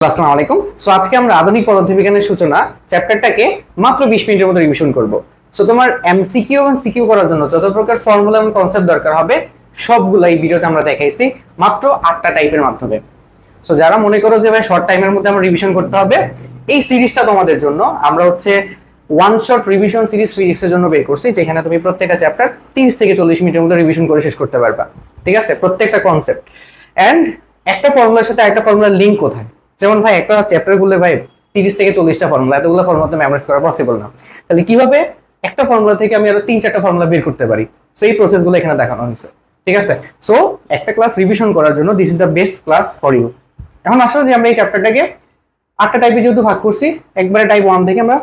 আসসালামু আলাইকুম। সো আজকে আমরা আধুনিক পদার্থবিজ্ঞানের সূচনা চ্যাপ্টারটাকে মাত্র 20 মিনিটের মতো রিভিশন করব। সো তোমার এমসিকিউ এবং সিকিউ করার জন্য যত প্রকার ফর্মুলা এবং কনসেপ্ট দরকার হবে সবগুলো এই ভিডিওতে আমরা দেখাইছি মাত্র 8টা টাইপের মাধ্যমে। সো যারা মনে করো যে ভাই শর্ট টাইমের মধ্যে আমরা রিভিশন করতে হবে, এই সিরিজটা তোমাদের জন্য আমরা ওয়ান শট রিভিশন সিরিজ ফিজিক্সের জন্য বের করছি, যেখানে তুমি প্রত্যেকটা চ্যাপ্টার 30 থেকে 40 মিনিটের মধ্যে রিভিশন করে শেষ করতে পারবা। ঠিক আছে, প্রত্যেকটা কনসেপ্ট এন্ড একটা ফর্মুলার সাথে একটা ফর্মুলার লিঙ্ক কোথায়। যেমন ভাই একটা চ্যাপ্টার খুললে ভাই 30 থেকে 40টা ফর্মুলা, এতগুলো ফর্মুলা তো মেমোরাইজ করা পসিবল না। তাহলে কিভাবে একটা ফর্মুলা থেকে আমি আরো 3-4টা ফর্মুলা বের করতে পারি, সো এই প্রসেসগুলো এখানে দেখানো হয়েছে। ঠিক আছে, সো একটা ক্লাস রিভিশন করার জন্য this is the best class for you. এখন আসলে যে আমরা এই চ্যাপ্টারটাকে 8টা টাইপে যেহেতু ভাগ করছি, একবারে টাইপ 1 থেকে আমরা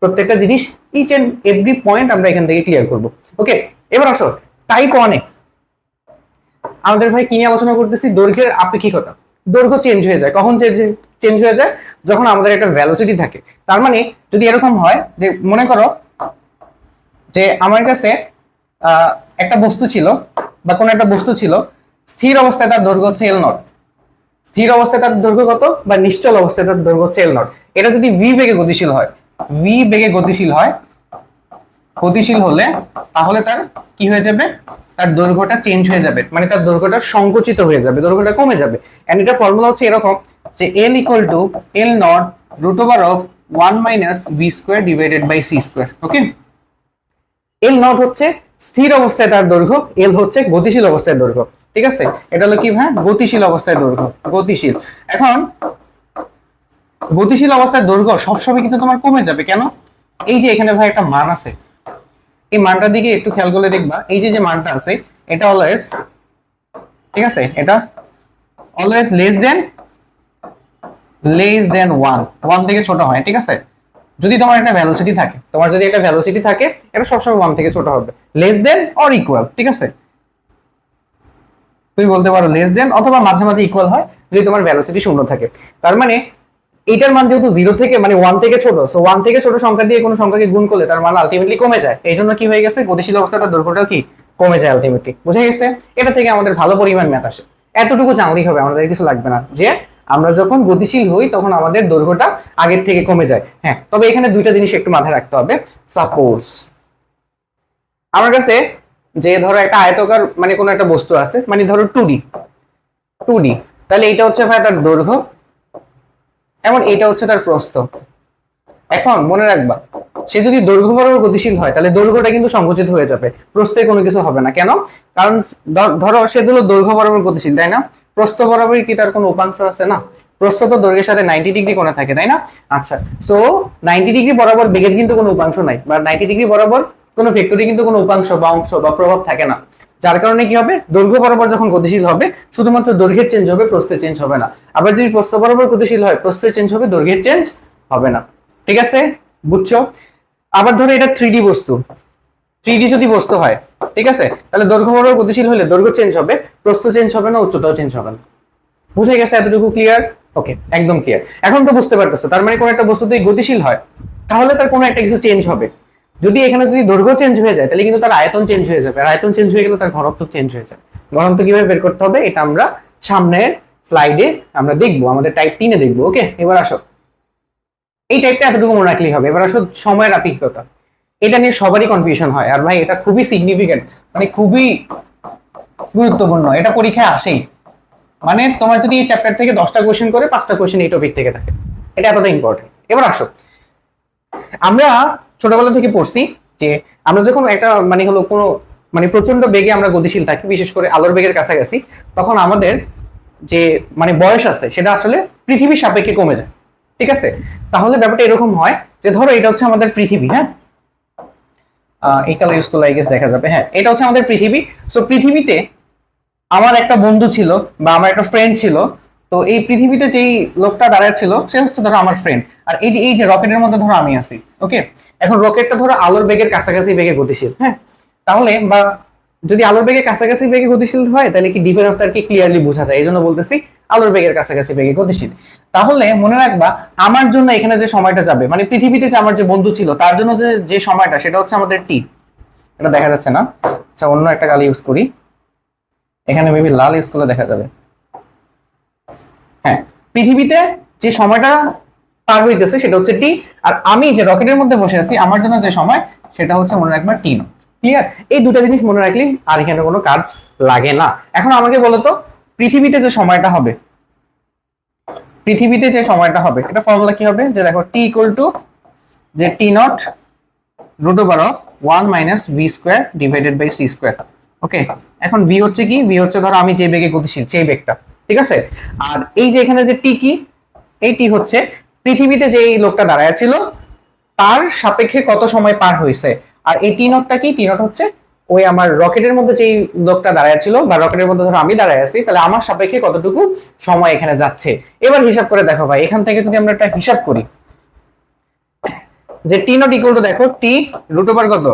প্রত্যেকটা জিনিস ইচ এন্ড এভরি পয়েন্ট আমরা এখান থেকে ক্লিয়ার করব। ওকে, এবার আসো টাইপ 1 এ আমাদের ভাই কি নিয়ে আলোচনা করতেছি? দৈর্ঘ্যের আপেক্ষিকতা। দৈর্ঘ্য চেঞ্জ হয়ে যায়, কখন চেঞ্জ হয়ে যায়? যখন আমাদের একটা ভেলোসিটি থাকে। তার মানে যদি এরকম হয় যে মনে করো যে আমার কাছে একটা বস্তু ছিল বা কোনো একটা বস্তু ছিল, স্থির অবস্থায় তার দৈর্ঘ্য হচ্ছে এল নট। স্থির অবস্থায় তার দৈর্ঘ্য কত, বা নিশ্চল অবস্থায় তার দৈর্ঘ্য হচ্ছে এল নট। এটা যদি ভি বেগে গতিশীল হয়, ভি বেগে গতিশীল হয়, গতিশীল হলে তাহলে তার কি হয়ে যাবে? তার দৈর্ঘ্যটা চেঞ্জ হয়ে যাবে, মানে তার দৈর্ঘ্যটা সংকুচিত হয়ে যাবে, দৈর্ঘ্যটা কমে যাবে। এন্ড এটা ফর্মুলা হচ্ছে এরকম যে L equal to L naught root over of 1 minus V square divided by C square. Okay, L naught হচ্ছে স্থির অবস্থায় তার দৈর্ঘ্য, L হচ্ছে গতিশীল অবস্থায় দৈর্ঘ্য। ঠিক আছে, এটা হলো কি ভাই? গতিশীল অবস্থায় দৈর্ঘ্য, গতিশীল। এখন গতিশীল অবস্থায় দৈর্ঘ্য সবসময় কিন্তু তোমার কমে যাবে। কেন? এই যে এখানে ভাই একটা মান আছে, এই মানটার দিকে একটু খেয়াল করলে দেখবা এই যে যে মানটা আছে এটা অলওয়েজ, ঠিক আছে, এটা অলওয়েজ লেস দেন 1 থেকে ছোট হয়। ঠিক আছে, যদি তোমার একটা ভেলোসিটি থাকে, এটা সবসময় 1 থেকে ছোট হবে, লেস দেন অর ইকুয়াল। ঠিক আছে, তুমি বলতে পারো লেস দেন অথবা মাঝে মাঝে ইকুয়াল হয় যদি তোমার ভেলোসিটি 0 থাকে। তার মানে এটার মান যেহেতু 0 থেকে মানে 1 থেকে ছোট, সো 1 থেকে ছোট সংখ্যা দিয়ে কোনো সংখ্যাকে গুণ করলে তার মান আলটিমেটলি কমে যায়। এই জন্য কি হয়ে গেছে? গতিশীল অবস্থায় তার দৈর্ঘ্যটাও কি কমে যায় আলটিমেটলি। বুঝা গেছে? এটা থেকে আমাদের ভালো পরিমাণ ম্যাথ আসে। এতটুকু জানলেই হবে, আমাদের কিছু লাগবে না, যে আমরা যখন গতিশীল হই তখন আমাদের দৈর্ঘ্যটা আগের থেকে কমে যায়। হ্যাঁ, তবে এখানে দুইটা জিনিস একটু মাথায় রাখতে হবে। সাপোজ আমার কাছে যে ধরো একটা আয়তকার মানে কোনো একটা বস্তু আছে, মানে ধরো 2D, তাহলে এটা হচ্ছে ভাই তার দৈর্ঘ্য, এবং এটা হচ্ছে তার প্রস্থ। এখন মনে রাখবা, সে যদি দৈর্ঘ্য বরাবর গতিশীল হয় তাহলে দৈর্ঘ্যটা কিন্তু সংকুচিত হয়ে যাবে, প্রস্থে কোনো কিছু হবে না। কেন? কারণ ধরো সে হলো দৈর্ঘ্য বরাবর গতিশীল, তাই না? প্রস্থ বরাবর কি তার কোনো উপাংশ আছে? না, প্রস্থ তো দৈর্ঘ্যের সাথে 90 ডিগ্রি কোণে থাকে, তাই না? আচ্ছা, সো 90 ডিগ্রি বরাবর বেগের কিন্তু কোনো উপাংশ নাই, বা 90 ডিগ্রি বরাবর কোনো ভেক্টরে কিন্তু কোনো উপাংশ বা অংশ বা প্রভাব থাকে না। যার কারণে কি হবে? দৈর্ঘ্য বরাবর যখন গতিশীল হবে শুধুমাত্র দৈর্ঘ্যের চেঞ্জ হবে, প্রস্থের চেঞ্জ হবে না। আবার যদি প্রস্থ বরাবর গতিশীল হয়, প্রস্থের চেঞ্জ হবে, দৈর্ঘ্যের চেঞ্জ হবে না। ঠিক আছে, বুঝছো? আবার ধরো এটা 3D বস্তু, 3D যদি বস্তু হয়, ঠিক আছে, তাহলে দৈর্ঘ্য বরাবর গতিশীল হলে দৈর্ঘ্য চেঞ্জ হবে, প্রস্থ চেঞ্জ হবে না, উচ্চতাও চেঞ্জ হবে না। বুঝে গেছে? এতটুকু ক্লিয়ার? ওকে, একদম ক্লিয়ার। এখন তো বুঝতে পারতেছো, তার মানে কোন একটা বস্তু যদি গতিশীল হয় তাহলে তার কোনো একটা কিছু চেঞ্জ হবে। যদি এখানে যদি দৈর্ঘ্য চেঞ্জ হয়ে যায় তাহলে কিন্তু তার আয়তন চেঞ্জ হয়ে যাবে, আর আয়তন চেঞ্জ হয়ে গেলে তার ঘনত্ব চেঞ্জ হয়ে যায়। ঘনত্ব কিভাবে বের করতে হবে এটা আমরা সামনের স্লাইডে আমরা দেখবো, আমাদের টাইপ 3 এ দেখবো। ওকে, এবার আসো, এই টাইপটা এতটুকু মনে রাখলেই হবে। এবার আসো সময়ের আপেক্ষিকতা। এটা নিয়ে সবারই কনফিউশন হয়, আর ভাই এটা খুবই সিগনিফিকেন্ট, মানে খুবই গুরুত্বপূর্ণ, এটা পরীক্ষায় আসেই। মানে তোমার যদি এই চ্যাপ্টার থেকে 10টা কোশ্চেন করে 5টা কোশ্চেন এই টপিক থেকে থাকে, এটা এতটা ইম্পর্টেন্ট। এবার আসো, আমরা ছোটবেলা থেকে পড়ছি যে আমরা যখন একটা মানে হলো কোনো মানে প্রচন্ড বেগে আমরা গতিশীল থাকি, বিশেষ করে আলোর বেগের কাছাকাছি, তখন আমাদের যে মানে বয়স আছে সেটা আসলে পৃথিবীর সাপেক্ষে কমে যায়। ঠিক আছে, তাহলে ব্যাপারটা এরকম হয় যে ধরো এটা হচ্ছে আমাদের পৃথিবী। হ্যাঁ, এই কালার ইউজ করলে আই গেস দেখা যাবে। হ্যাঁ, এটা হচ্ছে আমাদের পৃথিবী। সো পৃথিবীতে আমার একটা বন্ধু ছিল বা আমার একটা ফ্রেন্ড ছিল। তো এই পৃথিবীতে যেই লোকটা দাঁড়ায় ছিল সে হচ্ছে ধরো আমার ফ্রেন্ড, আর এই যে রকেটের মধ্যে ধরো আমি আছি। ওকে, এখন রকেটটা ধরো আলোর বেগের কাছাকাছি বেগে গতিশীল। হ্যাঁ, তাহলে বা যদি আলোর বেগের কাছাকাছি বেগে গতিশীল হয় তাহলে কি ডিফারেন্সটা কি ক্লিয়ারলি বোঝা যায়, এই জন্য বলতেছি আলোর বেগের কাছাকাছি বেগে গতিশীল। তাহলে মনে রাখবা, আমার জন্য এখানে যে সময়টা যাবে, মানে পৃথিবীতে যে আমার যে বন্ধু ছিল তার জন্য যে যে সময়টা, সেটা হচ্ছে আমাদের টি। এটা দেখা যাচ্ছে না, আচ্ছা অন্য একটা কালি ইউজ করি, এখানে মেবি লাল ইউজ করলে দেখা যাবে। হ্যাঁ, পৃথিবীতে যে সময়টা পার হইতেছে সেটা হচ্ছে টি, আর আমি যে রকেটের মধ্যে বসে আছি আমার জন্য যে সময় সেটা হচ্ছে মনে রাখবা টি নট। ক্লিয়ার? এই দুটা জিনিস মনে রাখলে আর এখানে কোনো কাজ লাগে না। এখন আমাকে বলো তো পৃথিবীতে যে সময়টা হবে, পৃথিবীতে যে সময়টা হবে এটা ফর্মুলা কি হবে, যে দেখো টি ইকুয়াল টু যে T naught root over of 1 minus V square divided by C square. Okay, এখন ভি হচ্ছে কি, ভি হচ্ছে ধরো আমি যে বেগে গতিশীল সেই বেগটা, ঠিক আছে। আর এই যে এখানে যে টি কি, এই টি হচ্ছে পৃথিবীতে যে এই লোকটা দাঁড়ায় ছিল তার সাপেক্ষে কত সময় পার হয়েছে। আর এই টি নটটা কি, টি নট হচ্ছে ওই আমার রকেটের মধ্যে যেই লোকটা দাঁড়ায় ছিল বা রকেটের মধ্যে ধরো আমি দাঁড়ায় আছি, তাহলে আমার সাপেক্ষে কতটুকু সময় এখানে যাচ্ছে। এবার হিসাব করে দেখো ভাই, এখান থেকে যদি আমরা একটা হিসাব করি যে টি নট ইকুয়াল টু দেখো টি রুট ওভার কত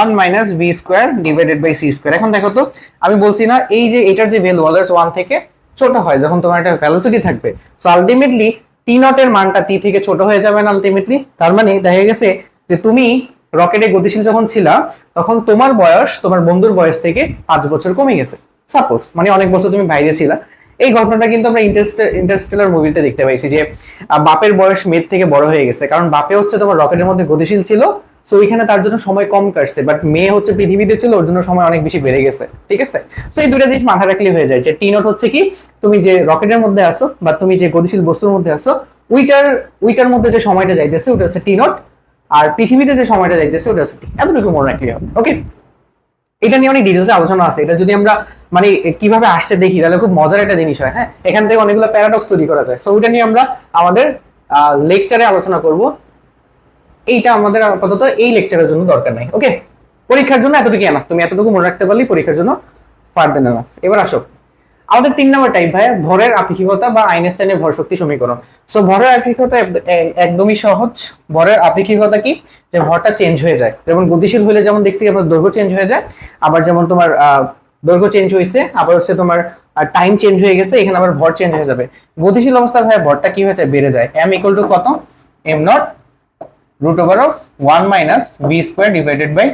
1 minus V square divided by C square. এখন দেখো তো আমি বলছি না এই যে এটার যে ভ্যালু অলওয়েজ 1 থেকে ছোট হয় যখন তোমার একটা ভেলোসিটি থাকবে, সো আলটিমেটলি টি নট এর মানটা টি থেকে ছোট হয়ে যাবে না আলটিমেটলি। তার মানে দেখা গেছে যে তুমি রকেটে গতিশীল যখন ছিলা তখন তোমার বয়স তোমার বন্ধুর বয়স থেকে 5 বছর কমে গেছে সাপোজ, মানে অনেক বছর তুমি বাইরে ছিলা। এই ঘটনাটা কিন্তু আমরা ইন্টারস্টেলার মুভিতে দেখতে পাইছি যে বাপের বয়স মেয়ের থেকে বড় হয়ে গেছে, কারণ বাপে হচ্ছে তোমার রকেটের মধ্যে গতিশীল ছিল, সো ওইখানে তার জন্য সময় কম কাটছে, বাট মেয়ে হচ্ছে পৃথিবীতে ছিল ওর জন্য সময় অনেক বেশি বেড়ে গেছে, ঠিক আছে। সো এই দুইটা জিনিস মাথায় রাখলে হয়ে যায় যে টি নট হচ্ছে কি তুমি যে রকেটের মধ্যে আসো বা তুমি যে গতিশীল বস্তুর মধ্যে আসো ওইটার মধ্যে যে সময়টা যাইতেছে ওটা হচ্ছে টি নট, আর পৃথিবীতে যে সময়টা যাইতেছে ওটা হচ্ছে টি। এতটুকু মনে রাখলে হবে। ওকে, এটা নিয়ে অনেক ডিটেলসে আলোচনা আছে, এটা যদি আমরা মানে কিভাবে আসছে দেখি তাহলে খুব মজার একটা জিনিস হয়। হ্যাঁ, এখান থেকে অনেকগুলো প্যারাডক্স তৈরি করা যায়। সো ওইটা নিয়ে আমরা আমাদের লেকচারে আলোচনা করব। এইটা আমাদের আপাতত এই লেকচারের জন্য দরকার নাই। ওকে, পরীক্ষার জন্য এতটুকু এনাফ, তুমি এতটুকু মনে রাখতে পারলেই পরীক্ষার জন্য ফার্দার এনাফ। এবার আসো আমাদের 3 নম্বর টাইপ ভাই, ভরের আপেক্ষিকতা বা আইনস্টাইনের ভর শক্তি সমীকরণ। সো ভরের আপেক্ষিকতা একদমই সহজ। ভরের আপেক্ষিকতা কি, যে ভরটা চেঞ্জ হয়ে যায়, যেমন গতিশীল হলে যেমন দেখছি আপনার দৈর্ঘ্য চেঞ্জ হয়ে যায়, আবার যেমন তোমার দৈর্ঘ্য চেঞ্জ হয়েছে, আবার হচ্ছে তোমার টাইম চেঞ্জ হয়ে গেছে, এখানে আবার ভর চেঞ্জ হয়ে যাবে। গতিশীল অবস্থায় ভাই ভরটা কি হয়েছে, বেড়ে যায়। এম ইকুয়াল টু কত, m naught root over of 1 minus V square divided by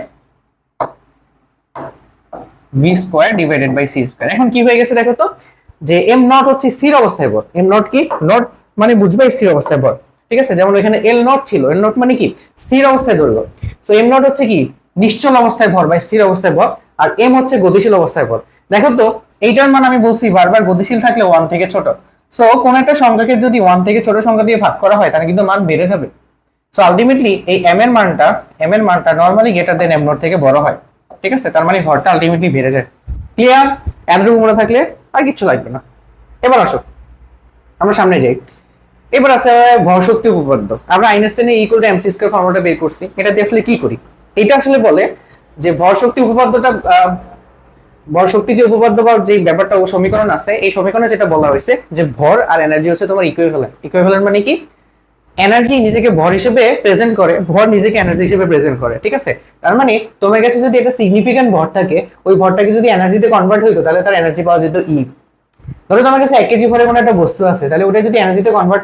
v square divided by C square. এখন কি হয়ে গেছে দেখো তো, যে এম নট হচ্ছে স্থির অবস্থায় ভর। এম নট কি, নট মানে বুঝবে স্থির অবস্থায় ভর, ঠিক আছে। যেমন এখানে এল নট ছিল, এল নট মানে কি স্থির অবস্থায় দৈর্ঘ্য। সো এম নট হচ্ছে কি নিশ্চল অবস্থায় ভর বা স্থির অবস্থায় ভর, আর এম হচ্ছে গতিশীল অবস্থায় ভর। দেখো তো এইটার মান আমি বলছি বারবার গতিশীল থাকলে 1 থেকে ছোট। সো কোন একটা সংখ্যাকে যদি 1 থেকে ছোট সংখ্যা দিয়ে ভাগ করা হয় তাহলে কিন্তু মান বেড়ে যাবে। সো আলটিমেটলি এই এম এর মানটা normally greater than am not থেকে বড় হয়, ঠিক আছে। তার মানে ভরটা আলটিমেটলি বেড়ে যায়। ক্লিয়ার? এতটুকু মনে থাকলে আর কিছু লাগবে না। এবার আসো আমরা সামনে যাই। এবার আছে ভর শক্তি উপপাদ্য। আমরা আইনস্টাইনের ইকুয়াল টু এমসি স্কয়ার ফর্মুলাটা বের করছি। এটা দিয়ে আসলে কি করি, এটা আসলে বলে যে ভর শক্তি উপপাদ্যটা, ভর শক্তি যে উপপাদ্য বা যে ব্যাপারটা ও সমীকরণ আছে, এই সমীকরণে যেটা বলা হয়েছে যে ভর আর এনার্জি হচ্ছে তোমার ইকুইভ্যালেন্ট। ইকুইভ্যালেন্ট মানে কি, এনার্জি নিজেকে ভর হিসেবে প্রেজেন্ট করে, ভর নিজেকে এনার্জি হিসেবে প্রেজেন্ট করে, ঠিক আছে। তার মানে তোমার কাছে যদি একটা সিগনিফিক্যান্ট ভর থাকে, ওই ভরটাকে যদি এনার্জিতে কনভার্ট হইতো তাহলে তার এনার্জি পাওয়া যেত ই। ধরো তোমার কাছে 1 কেজি ভরের কোনো একটা বস্তু আছে, তাহলে ওটা যদি এনার্জিতে কনভার্ট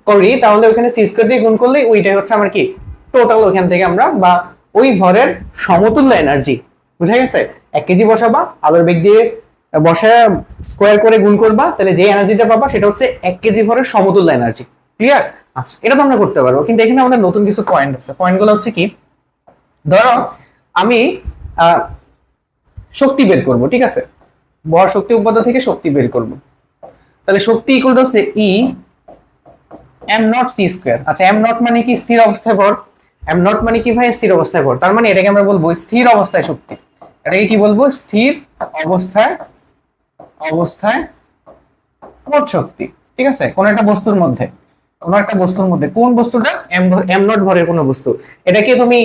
করি তাহলে ওখানে সি স্কয়ার দিয়ে গুণ করলে ওইটাই হচ্ছে আমার কি টোটাল, ওখান থেকে আমরা বা ওই ভরের সমতুল্য এনার্জি, বুঝা গেছে। 1 কেজি বসাবা, আলোর বেগ দিয়ে বসা স্কোয়ার করে গুণ করবা, তাহলে যে এনার্জিটা পাবা সেটা হচ্ছে 1 কেজি ভরের সমতুল্য এনার্জি। ক্লিয়ার? আচ্ছা, এটা তো আমরা করতে পারবো, কিন্তু এখানে আমাদের নতুন কিছু পয়েন্ট আছে। পয়েন্টগুলো হচ্ছে কি, ধরো আমি শক্তি বের করব, ঠিক আছে। ভর শক্তি উপপাদ্য থেকে শক্তি বের করব, তাহলে শক্তি ইকুয়াল টু হচ্ছে E m naught c square. আচ্ছা, এম নট মানে কি স্থির অবস্থায় ভর, এম নট মানে কি ভাই স্থির অবস্থায় ভর। তার মানে এটাকে আমরা বলবো স্থির অবস্থায় শক্তি। এটাকে কি বলবো, স্থির অবস্থায় মোট শক্তি, ঠিক আছে। কোন একটা বস্তুর মধ্যে, কোন বস্তুটা এম নট ভরের কোন বস্তু, এটাকে তুমি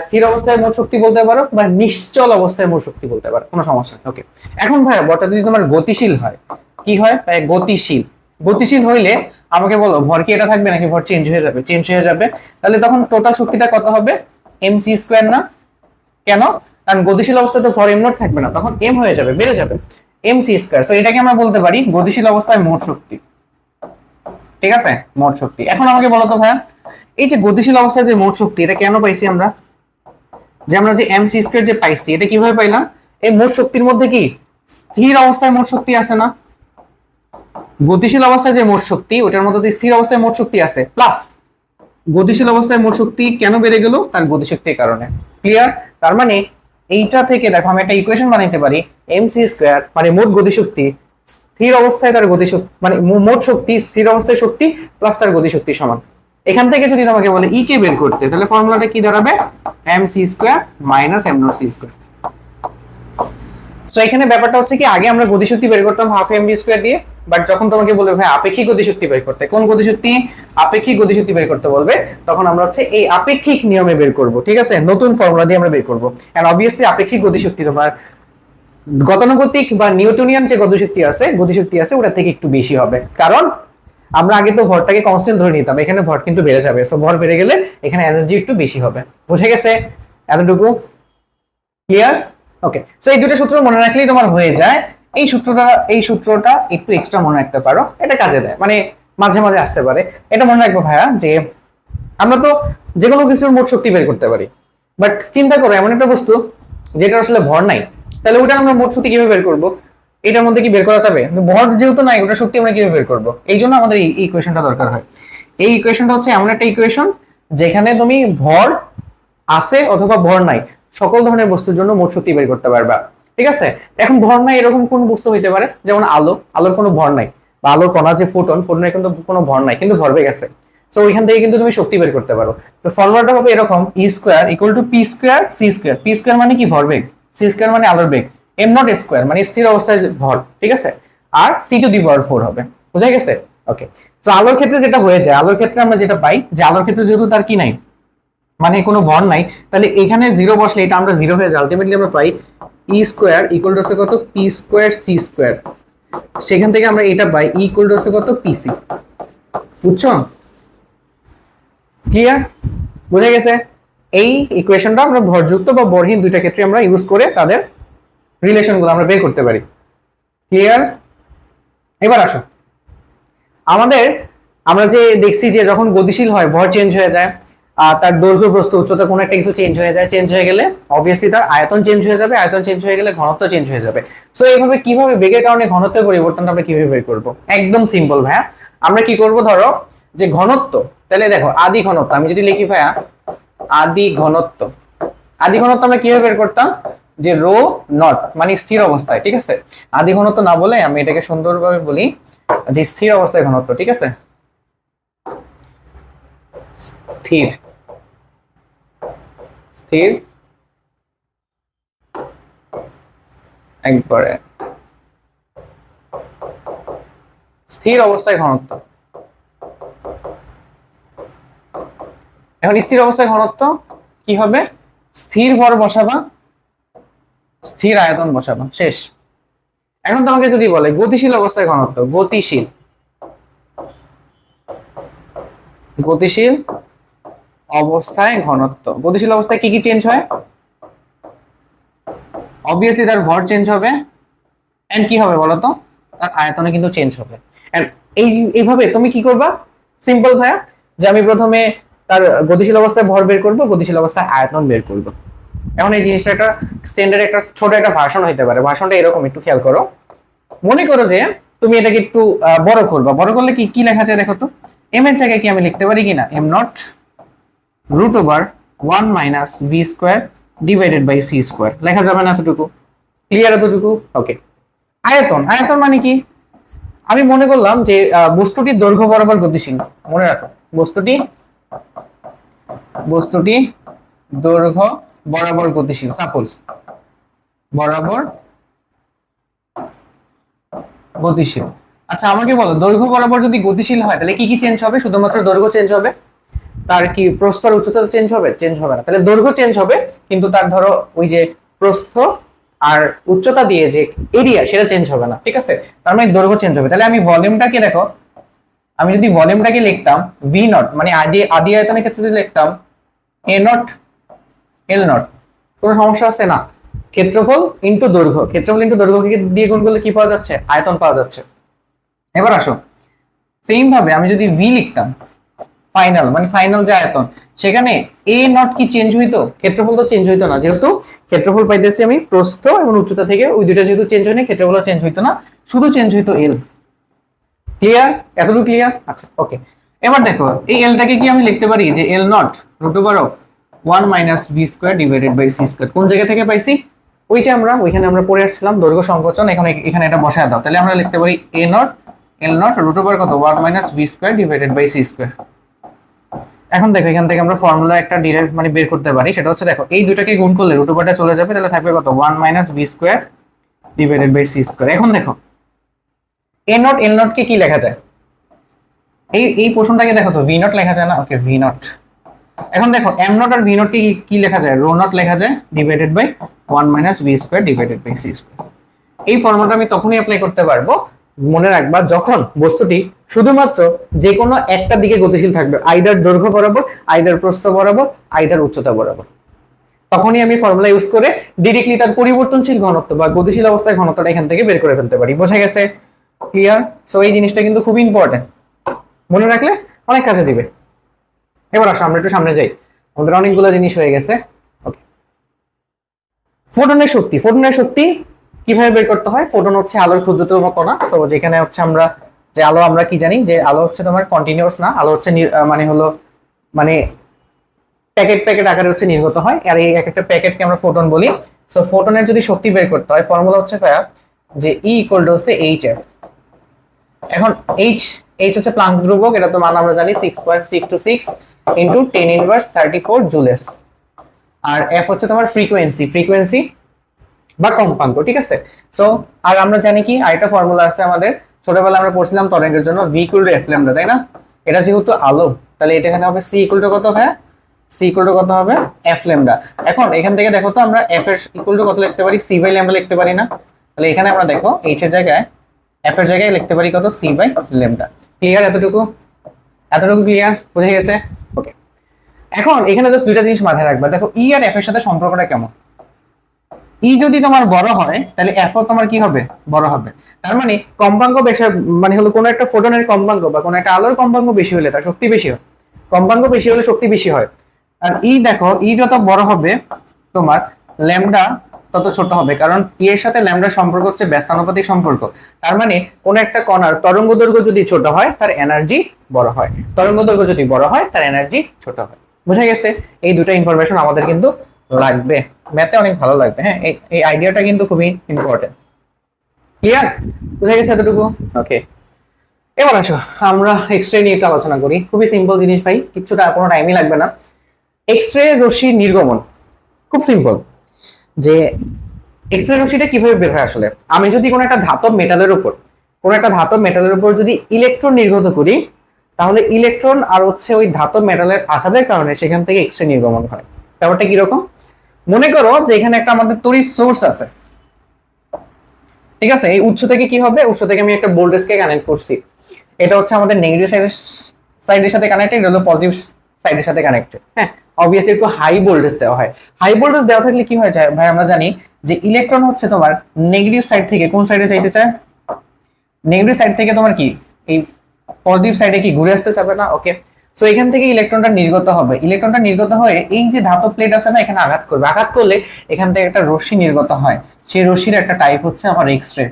স্থির অবস্থায় মোট শক্তি বলতে পারো বা নিশ্চল অবস্থায় মোট শক্তি বলতে পারো, কোনো সমস্যা নেই। ওকে, এখন ভাই ভরটা যদি তোমার গতিশীল হয়, কি হয় গতিশীল হইলে আমাকে বলো ভর কি এটা থাকবে নাকি ভর চেঞ্জ হয়ে যাবে? চেঞ্জ হয়ে যাবে। তাহলে তখন টোটাল শক্তিটা কত হবে, এম সি স্কয়ার না? কেন? কারণ গতিশীল অবস্থায় তো ভর এম নট থাকবে না, তখন এম হয়ে যাবে, বেড়ে যাবে, এম সি স্কয়ার। সো এটাকে আমরা বলতে পারি গতিশীল অবস্থায় মোট শক্তি, ঠিক আছে, মোট শক্তি। এখন আমাকে বলো তো ভাইয়া, এই যে গতিশীল অবস্থায় যে মোট শক্তি এটা কেন পাইছি আমরা, যে আমরা যে এম সি স্কয়ার যে পাইছি এটা কিভাবে পাইলাম? এই মোট শক্তির মধ্যে কি স্থির অবস্থায় মোট শক্তি আছে না? গতিশীল অবস্থায় যে মোট শক্তি ওটার মধ্যে যে স্থির অবস্থায় মোট শক্তি আছে প্লাস গতিশীল অবস্থায় মোট শক্তি কেন বেড়ে গেল, তার গতিশক্তির কারণে। ক্লিয়ার? তার মানে এইটা থেকে দেখো আমি একটা ইকুয়েশন বানাইতে পারি, mc স্কয়ার মানে মোট গতিশক্তি স্থির অবস্থায় তার গতিশক্তি মানে মোট শক্তি স্থির অবস্থায় শক্তি প্লাস তার গতিশক্তি সমান। এখান থেকে যদি তোমাকে বলে ই কে বের করতে, তাহলে ফর্মুলাটা কি দাঁড়াবে? mc square minus m not c square. So এখানে ব্যাপারটা হচ্ছে কি, আগে আমরা গতিশক্তি বের করতাম হাফ mv স্কয়ার দিয়ে, বাট যখন তোমাকে বলবে ভাই আপেক্ষিক গতিশক্তি বের করতে, কোন গতিশক্তি? আপেক্ষিক গতিশক্তি বের করতে বলবে, তখন আমরা হচ্ছে এই আপেক্ষিক নিয়মে বের করব। ঠিক আছে, নতুন ফর্মুলা দিয়ে আমরা বের করব। এন্ড অবভিয়াসলি আপেক্ষিক গতিশক্তি তোমার গতানুগতিক বা নিউটনিয়ান যে গতিশক্তি আছে ওটা থেকে একটু বেশি হবে, কারণ আমরা আগে তো ভরটাকে কনস্ট্যান্ট ধরে নিতাম, এখানে ভর কিন্তু বেড়ে যাবে। সো ভর বেড়ে গেলে এখানে এনার্জি একটু বেশি হবে। বুঝে গেছে এতটুকু? ক্লিয়ার? ওকে, সো এই দুটো সূত্র মনে রাখলেই তোমার হয়ে যায়। এই সূত্রটা একটু এক্সট্রা মনে রাখতে পারো, এটা কাজে দেয়, মানে মাঝে মাঝে আসতে পারে। এটা মনে রাখবো ভাইয়া যে আমরা তো যে কোনো কিছুর মোট শক্তি বের করতে পারি, বাট চিন্তা করো এমন একটা বস্তু যেটা আসলে ভর নাই, তাহলে ওটা আমরা মোট শক্তি কিভাবে বের করবো? এটার মধ্যে কি বের করা যাবে? ভর যেহেতু নাই, ওটা শক্তি আমরা কিভাবে বের করবো? এই জন্য আমাদের এই ইকুয়েশনটা দরকার হয়। এই ইকুয়েশনটা হচ্ছে এমন একটা ইকুয়েশন যেখানে তুমি ভর আছে অথবা ভর নাই সকল ধরনের বস্তুর জন্য মোট শক্তি বের করতে পারবা। ঠিক আছে, এখন ভর নাই এরকম কোন বস্তু হইতে পারে, যেমন আলোর কোনো ভর নাই, বা আলোর কণা যে ফোটনের কিন্তু কোনো ভর নাই, কিন্তু ভরবেগ আছে। সো ওইখান থেকে কিন্তু তুমি শক্তি বের করতে পারো। তো ফর্মুলাটা হবে এরকম, E square equal to P square C square. P square মানে কি? ভরবেগ। সি স্কয়ার মানে আলোর বেগ। এম নট স্কয়ার মানে স্থির অবস্থায় ভর। ঠিক আছে, আর সি টু দি পাওয়ার 4 হবে। বুঝা গেছে? ওকে, তো আলোর ক্ষেত্রে যেটা হয়ে যায়, আলোর ক্ষেত্রে আমরা যেটা পাই যে আলোর ক্ষেত্রে যেহেতু তার কি নাই, মানে কোনো ভর নাই, তাহলে এখানে জিরো বসলে এটা আমরা জিরো হয়ে যায়। আলটিমেটলি আমরা পাই ই স্কয়ার ইকুয়াল টু কত? P square C square. সেখান থেকে আমরা এটা পাই ই ইকুয়াল টু কত? পিসি। বুঝছো? ক্লিয়ার? বুঝে গেছে? এই ইকুয়েশনটা আমরা ভরযুক্ত বা ভরহীন দুইটা ক্ষেত্রে আমরা ইউজ করে তাদের রিলেশনগুলো আমরা বের করতে পারি। ক্লিয়ার? এবার আসো, আমরা যে দেখছি যে যখন গতিশীল হয় ভর চেঞ্জ হয়ে যায়, তার দৈর্ঘ্য প্রস্থ উচ্চতা কোনো একটা কিছু চেঞ্জ হয়ে যায়, চেঞ্জ হয়ে গেলে অবভিয়াসলি তার আয়তন চেঞ্জ হয়ে যাবে, আয়তন চেঞ্জ হয়ে গেলে ঘনত্ব চেঞ্জ হয়ে যাবে। সো এইভাবে কিভাবে বেগের কারণে ঘনত্বের পরিবর্তনটা আমরা কিভাবে বের করব? একদম সিম্পল ভাইয়া। আমরা কি করব, ধরো যে ঘনত্ব, তাহলে দেখো আদি ঘনত্ব আমি যদি লিখি ভাইয়া, আদি ঘনত্ব আমরা কিভাবে বের করতাম? যে রো নট মানে স্থির অবস্থায়। ঠিক আছে, আদি ঘনত্ব না বলে আমি এটাকে সুন্দরভাবে বলি যে স্থির অবস্থায় ঘনত্ব। ঠিক আছে, স্থির একবারে স্থির অবস্থায় ঘনত্ব। এখন স্থির অবস্থায় ঘনত্ব কি হবে? স্থির ভর বসাবা, স্থির আয়তন বসাবা, শেষ। এখন তোমাকে যদি বলে গতিশীল অবস্থায় ঘনত্ব, গতিশীল অবস্থায় ঘনত্ব, গতিশীল অবস্থায় কি কি চেঞ্জ হয়? অবভিয়াসলি তার ভর চেঞ্জ হবে, এন্ড কি হবে বলতো? তার আয়তনে কিন্তু চেঞ্জ হবে। এন্ড এইভাবে তুমি কি করবা? সিম্পল ভাইয়া, যে আমি প্রথমে তার গতিশীল অবস্থায় ভর বের করব, গতিশীল অবস্থায় আয়তন বের করব। এখন এই জিনিসটা একটা স্ট্যান্ডার্ড একটা ছোট একটা ভার্সন হইতে পারে। ভার্সনটা এরকম, একটু খেয়াল করো। মনে করো যে তুমি এটাকে একটু বড় করবা, বড় করলে কি কি লেখা যায় দেখো তো। এম এর জায়গায় কি আমি লিখতে পারি কিনা? M naught root over 1 minus V square divided by C square লেখা যাবে না? এতটুকু ক্লিয়ার? এতটুকু ওকে। আয়তন মানে কি? আমি মনে করলাম যে বস্তুটির দৈর্ঘ্য বরাবর গতিশীল। মনে রাখো, বস্তুটি দৈর্ঘ্য বরাবর গতিশীল। সাপোজ বরাবর গতিশীল। আচ্ছা আমাকে বলো, দৈর্ঘ্য বরাবর যদি গতিশীল হয় তাহলে কি কি চেঞ্জ হবে? শুধুমাত্র দৈর্ঘ্য চেঞ্জ হবে, তার কি প্রস্থ আর উচ্চতা চেঞ্জ হবে? চেঞ্জ হবে না। তাহলে দৈর্ঘ্য চেঞ্জ হবে, কিন্তু তার ধরো ওই যে প্রস্থ আর উচ্চতা দিয়ে যে এরিয়া সেটা চেঞ্জ হবে না। ঠিক আছে, তার মানে দৈর্ঘ্য চেঞ্জ হবে। তাহলে আমি ভলিউমটাকে দেখো, আমি যদি ভলিউমটাকে লিখতাম ভি নট মানে আদি আয়তনের ক্ষেত্রে যদি লিখতাম এ নট এল নট, কোনো সমস্যা আছে না? ক্ষেত্রফল ইনটু দৈর্ঘ্য, ক্ষেত্রফল ইনটু দৈর্ঘ্যকে দিয়ে গুণ করলে কি পাওয়া যাচ্ছে? আয়তন পাওয়া যাচ্ছে। এবার আসো, সেম ভাবে আমি যদি ভি লিখতাম ফাইনাল যে আয়তন, সেখানে এ নট কি চেঞ্জ হইতো? ক্ষেত্রফল তো চেঞ্জ হইতো না, যেহেতু ক্ষেত্রফল পাইতেছি আমি প্রস্থ এবং উচ্চতা থেকে, ওই দুইটা যেহেতু চেঞ্জ হয়নি, ক্ষেত্রফল চেঞ্জ হইতো না, শুধু চেঞ্জ হইতো এল। ক্লিয়ার? এতটুকু ক্লিয়ার? আচ্ছা ওকে। এবার দেখো এই এলটাকে কি আমি লিখতে পারি যে L naught root over of 1 minus B square divided by C square. কোন জায়গা থেকে পাইছি? ওই যে আমরা ওইখানে আমরা পড়ে আসছিলাম দৈর্ঘ্য সংকোচন, এখানে এটা বসায় দাও, তাহলে আমরা লিখতে পারি A naught L naught root over কত 1 minus B square divided by C square. এখন দেখো এখান থেকে আমরা ফর্মুলা একটা ডিরাইভ মানে বের করতে পারি, সেটা হচ্ছে দেখো এই দুটাকে গুণ করলে রুট ওভারটা চলে যাবে, তাহলে থাকবে কত 1 minus B square divided by C square. এখন দেখো এ নট এল নট কে কি লেখা যায়? এই পোর্শনটাকে দেখো তো ভি নট লেখা যায় না? Okay V naught. এখন দেখো এম নট আর ভি নট কে কি লেখা যায়? রো নট লেখা যায় divided by 1 minus B square divided by C square. এই ফর্মুলাটা আমি তখনই অ্যাপ্লাই করতে পারবো, মনে রাখবা, যখন বস্তুটি শুধুমাত্র যে কোনো একটা দিকে গতিশীল থাকবে, আইদার দৈর্ঘ্য বরাবর, আইদার প্রস্থ বরাবর, আইদার উচ্চতা বরাবর। তখনই আমি ফর্মুলা ইউজ করে ডিরেক্টলি তার পরিবর্তনশীল ঘনত্ব বা গতিশীল অবস্থায় ঘনত্বটা এখান থেকে বের করে ফেলতে পারি। বোঝা গেছে? ক্লিয়ার? সো এই জিনিসটা কিন্তু খুব ইম্পর্টেন্ট, মনে রাখলে অনেক কাজে দিবে। এবার আসো আমরা একটু সামনে যাই, আমাদের অনেকগুলো জিনিস হয়ে গেছে। ওকে, ফোটনের শক্তি। ফোটনের শক্তি কিভাবে বের করতে হয়? ফোটন হচ্ছে আলোর ক্ষুদ্রতম কণা। সো যেখানে হচ্ছে আমরা যে আলো, আমরা কি জানি যে আলো হচ্ছে তোমার কন্টিনিউয়াস না, আলো হচ্ছে মানে হলো মানে প্যাকেট প্যাকেট আকারে হচ্ছে নির্গত হয়, আর এই এক একটা প্যাকেটকে আমরা ফোটন বলি। সো ফোটনের যদি শক্তি বের করতে হয়, ফর্মুলা হচ্ছে যে ই ইকুয়াল টু হচ্ছে এইচ এফ। এখন এইচ হচ্ছে প্লাঙ্ক ধ্রুবক, এটা তো মান আমরা জানি 6.626 ইনটু 10 ইনভার্স 34 জুলেস। আর এফ হচ্ছে তোমার ফ্রিকোয়েন্সি বা কম্পাঙ্ক, ঠিক আছে? সো আর আমরা জানি কি আরেকটা ফর্মুলা আছে আমাদের, ছোটবেলায় আমরা পড়ছিলাম তরঙ্গের জন্য, V equal to F lambda, তাই না? এটা যেহেতু আলো, তাহলে এটা এখানে হবে সি ইকুয়াল টু কত ভাই? সি ইকুয়াল টু কত হবে? F lambda. এখন এখান থেকে দেখো তো আমরা এফ এর ইকুয়াল টু কত লিখতে পারি? সি বাই ল্যামডা লিখতে পারি না? তাহলে এখানে আমরা দেখো এইচ এর জায়গায় এফ এর জায়গায় লিখতে পারি কত? C by lambda. ক্লিয়ার? এতটুকু ক্লিয়ার? বুঝে গেছে? ওকে, এখন এখানে জাস্ট দুইটা জিনিস মাথায় রাখবা। দেখো ই আর এফ এর সাথে সম্পর্কটা কেমন? ই যদি তোমার বড় হয় তাহলে এফ ও তোমার কি হবে? বড় হবে। তার মানে কম্পাঙ্ক বেশি, মানে হলো কোনো একটা ফোটনের কম্পাঙ্ক বা কোনো একটা আলোর কম্পাঙ্ক বেশি হলে তার শক্তি বেশি হয়, কম্পাঙ্ক বেশি হলে শক্তি বেশি হয়। আর ই দেখো, ই যত বড় হবে তোমার ল্যামডা তত ছোট হবে, কারণ ই এর সাথে ল্যামডার সম্পর্ক হচ্ছে ব্যস্তানুপাতিক সম্পর্ক। তার মানে কোন একটা কণার তরঙ্গ দৈর্ঘ্য যদি ছোট হয় তার এনার্জি বড় হয়, তরঙ্গ দৈর্ঘ্য যদি বড় হয় তার এনার্জি ছোট হয়। বুঝা গেছে? এই দুটো ইনফরমেশন আমাদের কিন্তু লাগবে, ম্যাথে অনেক ভালো লাগবে। হ্যাঁ, এই আইডিয়াটা কিন্তু খুবই ইম্পর্টেন্ট। ক্লিয়ার? বুঝা গেছে এতটুকু? ওকে, এবার আসো আমরা এক্স রে নিয়ে একটু আলোচনা করি। খুবই সিম্পল জিনিস ভাই, কিচ্ছুটা কোনো টাইমই লাগবে না। এক্স রে রশ্মির নির্গমন খুব সিম্পল, যে এক্স রে রশ্মিটা কিভাবে বের হয় আসলে। আমি যদি কোনো একটা ধাতব মেটালের উপর যদি ইলেকট্রন নির্গত করি, তাহলে ইলেকট্রন আর হচ্ছে ওই ধাতব মেটালের আঘাতের কারণে সেখান থেকে এক্স রে নির্গমন হয়। ব্যাপারটা কিরকম? মনে করো যে এখানে একটা আমাদের তড়িৎ সোর্স আছে, ঠিক আছে? এই উৎস থেকে কি হবে? উৎস থেকে আমি একটা ভোল্টেজকে কানেক্ট করছি, এটা হচ্ছে আমাদের নেগেটিভ সাইডের সাথে কানেক্টেড, এটা হলো পজিটিভ সাইডের সাথে কানেক্টেড। হ্যাঁ, অবভিয়াসলি একটু হাই ভোল্টেজ দেওয়া হয়। হাই ভোল্টেজ দেওয়া থাকলে কি হয়ে যায় ভাই? আমরা জানি যে ইলেকট্রন হচ্ছে তোমার নেগেটিভ সাইড থেকে কোন সাইডে যাইতে চায়? নেগেটিভ সাইড থেকে তোমার কি এই পজিটিভ সাইডে কি ঘুরে আসতে চাবে না? ওকে, সো এখান থেকে ইলেকট্রনটা নির্গত হবে, ইলেকট্রনটা নির্গত হয়ে এই যে ধাতব প্লেট আছে না, এখানে আঘাত করবে, আঘাত করলে এখান থেকে একটা রশ্মি নির্গত হয়। সেই রশ্মির একটা টাইপ হচ্ছে আমার এক্স রে।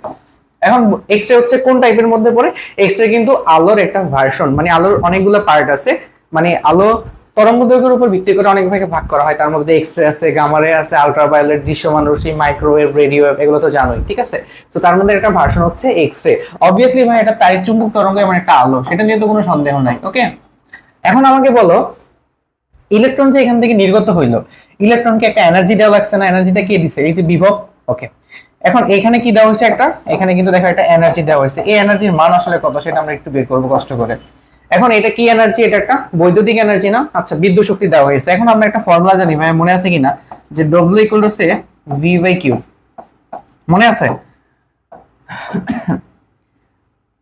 এখন এক্স রে হচ্ছে কোন টাইপের মধ্যে পড়ে? এক্স রে কিন্তু আলোর একটা ভার্সন, মানে আলোর অনেকগুলো পার্ট আছে, মানে আলো তরঙ্গ দৈর্ঘ্যের উপর ভিত্তি করে অনেক ভাগে ভাগ করা হয়। তার মধ্যে এক্স রে আছে, গামা রে আছে, আলট্রাভায়োলেট, দৃশ্যমান রশ্মি, মাইক্রোওয়েভ, রেডিও ওয়েভ, এগুলো তো জানোই, ঠিক আছে? তো তার মধ্যে একটা ভার্সন হচ্ছে এক্স রে। অবভিয়াসলি ভাই এটা তাড়িৎ চুম্বক তরঙ্গ, মানে একটা আলো, সেটা নিয়ে তো কোনো সন্দেহ নাই। ওকে, এখন আমাকে বলো ইলেকট্রন যে এখান থেকে নির্গত হইলো, ইলেকট্রনকে একটা এনার্জি দেওয়া লাগছে না? এনার্জিটা কে দিছে? এই যে বিভব। ওকে, এখন এখানে কি দেওয়া হয়েছে? এখানে কিন্তু দেখো একটা এনার্জি দেওয়া হয়েছে। এই এনার্জির মান আসলে কত সেটা আমরা একটু বের করবো কষ্ট করে। এখন এটা কি এনার্জি? এটা একটা বৈদ্যুতিক এনার্জি না? আচ্ছা, বিদ্যুৎ শক্তি দেওয়া হয়েছে। এখন আমরা একটা ফর্মুলা জানি ভাই, মনে আছে কিনা, যে W equal to V by q. মনে আছে?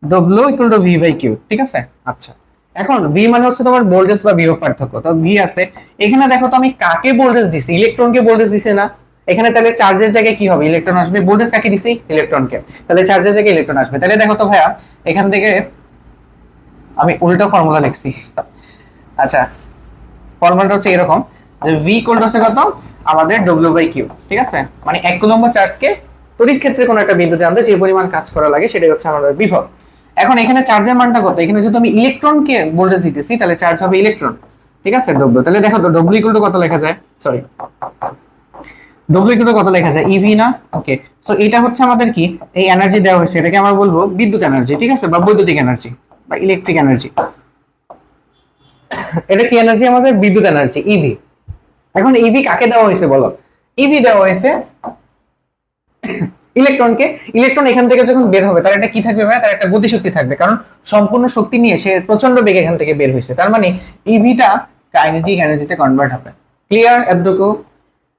W equal to V by q, ঠিক আছে? আচ্ছা, এখন V মানে হচ্ছে তোমার ভোল্টেজ বা বিভব পার্থক্য। তো V আছে এখানে, দেখো তো আমি কাকে ভোল্টেজ দিছি? ইলেকট্রনকে ভোল্টেজ দিছি না? এখানে তাহলে চার্জের জায়গায় কি হবে? ইলেকট্রন আসবে। ভোল্টেজ কাকে দিছি? ইলেকট্রনকে। তাহলে চার্জের জায়গায় ইলেকট্রন আসবে। তাহলে দেখো তো ভাইয়া, এখান থেকে আমি উল্টো ফর্মুলা লিখছি। আচ্ছা, ফর্মুলাটা হচ্ছে এরকম যে V ইকুয়াল টু কত? আমাদের W বাই কিউ, ঠিক আছে? মানে 1 কুলম্ব চার্জকে তড়িৎ ক্ষেত্রে কোনো একটা বিন্দুতে আনতে যে পরিমাণ কাজ করা লাগে সেটাই হচ্ছে আমাদের বিভব। এখন এখানে চার্জের মানটা কত, এখানে যদি আমি ইলেকট্রনকে ভোল্টেজ দিতেছি তাহলে চার্জ হবে ইলেকট্রন, ঠিক আছে ডব্লিউ। তাহলে দেখো তো ডব্লিউ ইকুয়াল টু কত লেখা যায়, সরি ডব্লিউ ইকুয়াল টু কত লেখা যায়, ইভি না। ওকে, সো এটা হচ্ছে আমাদের কি, এই এনার্জি দেওয়া হয়েছে, এটাকে আমরা বলবো বিদ্যুৎ এনার্জি, ঠিক আছে, বা বৈদ্যুতিক এনার্জি বা ইলেকট্রিক এনার্জি। এটা কি এনার্জি, আমাদের বিদ্যুৎ এনার্জি ইভি। এখন ইভি কাকে দেওয়া হয়েছে বলো, ইভি দেওয়া হয়েছে ইলেকট্রনকে। ইলেকট্রন এখান থেকে যখন বের হবে তার একটা কি থাকবে ভাই, তার একটা গতিশক্তি থাকবে, কারণ সম্পূর্ণ শক্তি নিয়ে সে প্রচন্ড বেগে এখান থেকে বের হয়েছে, তার মানে ইভিটা কাইনেটিক এনার্জিতে কনভার্ট হবে। ক্লিয়ার এতটুকু?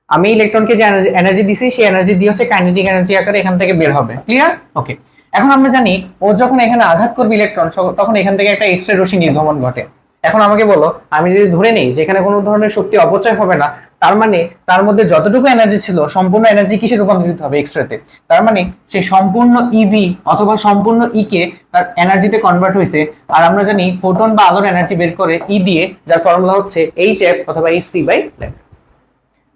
আমি ইলেকট্রনকে যে এনার্জি দিছি সেই এনার্জি দিয়ে হচ্ছে কাইনেটিক এনার্জি আকারে এখান থেকে বের হবে। ক্লিয়ার? ওকে, এখন আমরা জানি ও যখন এখানে আঘাত করবে ইলেকট্রন তখন এখান থেকে একটা এক্স রে রশ্মি নির্গমন ঘটে। এখন আমাকে বলো, আমি যদি ধরে নেই যেখানে কোনো ধরনের শক্তি অপচয় হবে না, তার মানে তার মধ্যে যতটুকু এনার্জি ছিল সম্পূর্ণ এনার্জি কিসে রূপান্তরিত হবে, এক্স রেতে। তার মানে সেই সম্পূর্ণ ইভি অথবা সম্পূর্ণ ই কে তার এনার্জিতে কনভার্ট হয়েছে। আর আমরা জানি ফোটন বা আলোর এনার্জি বের করে ই দিয়ে, যার ফর্মুলা হচ্ছে এইচ এফ অথবা এইচ সি বাই ল্যাম্ডা।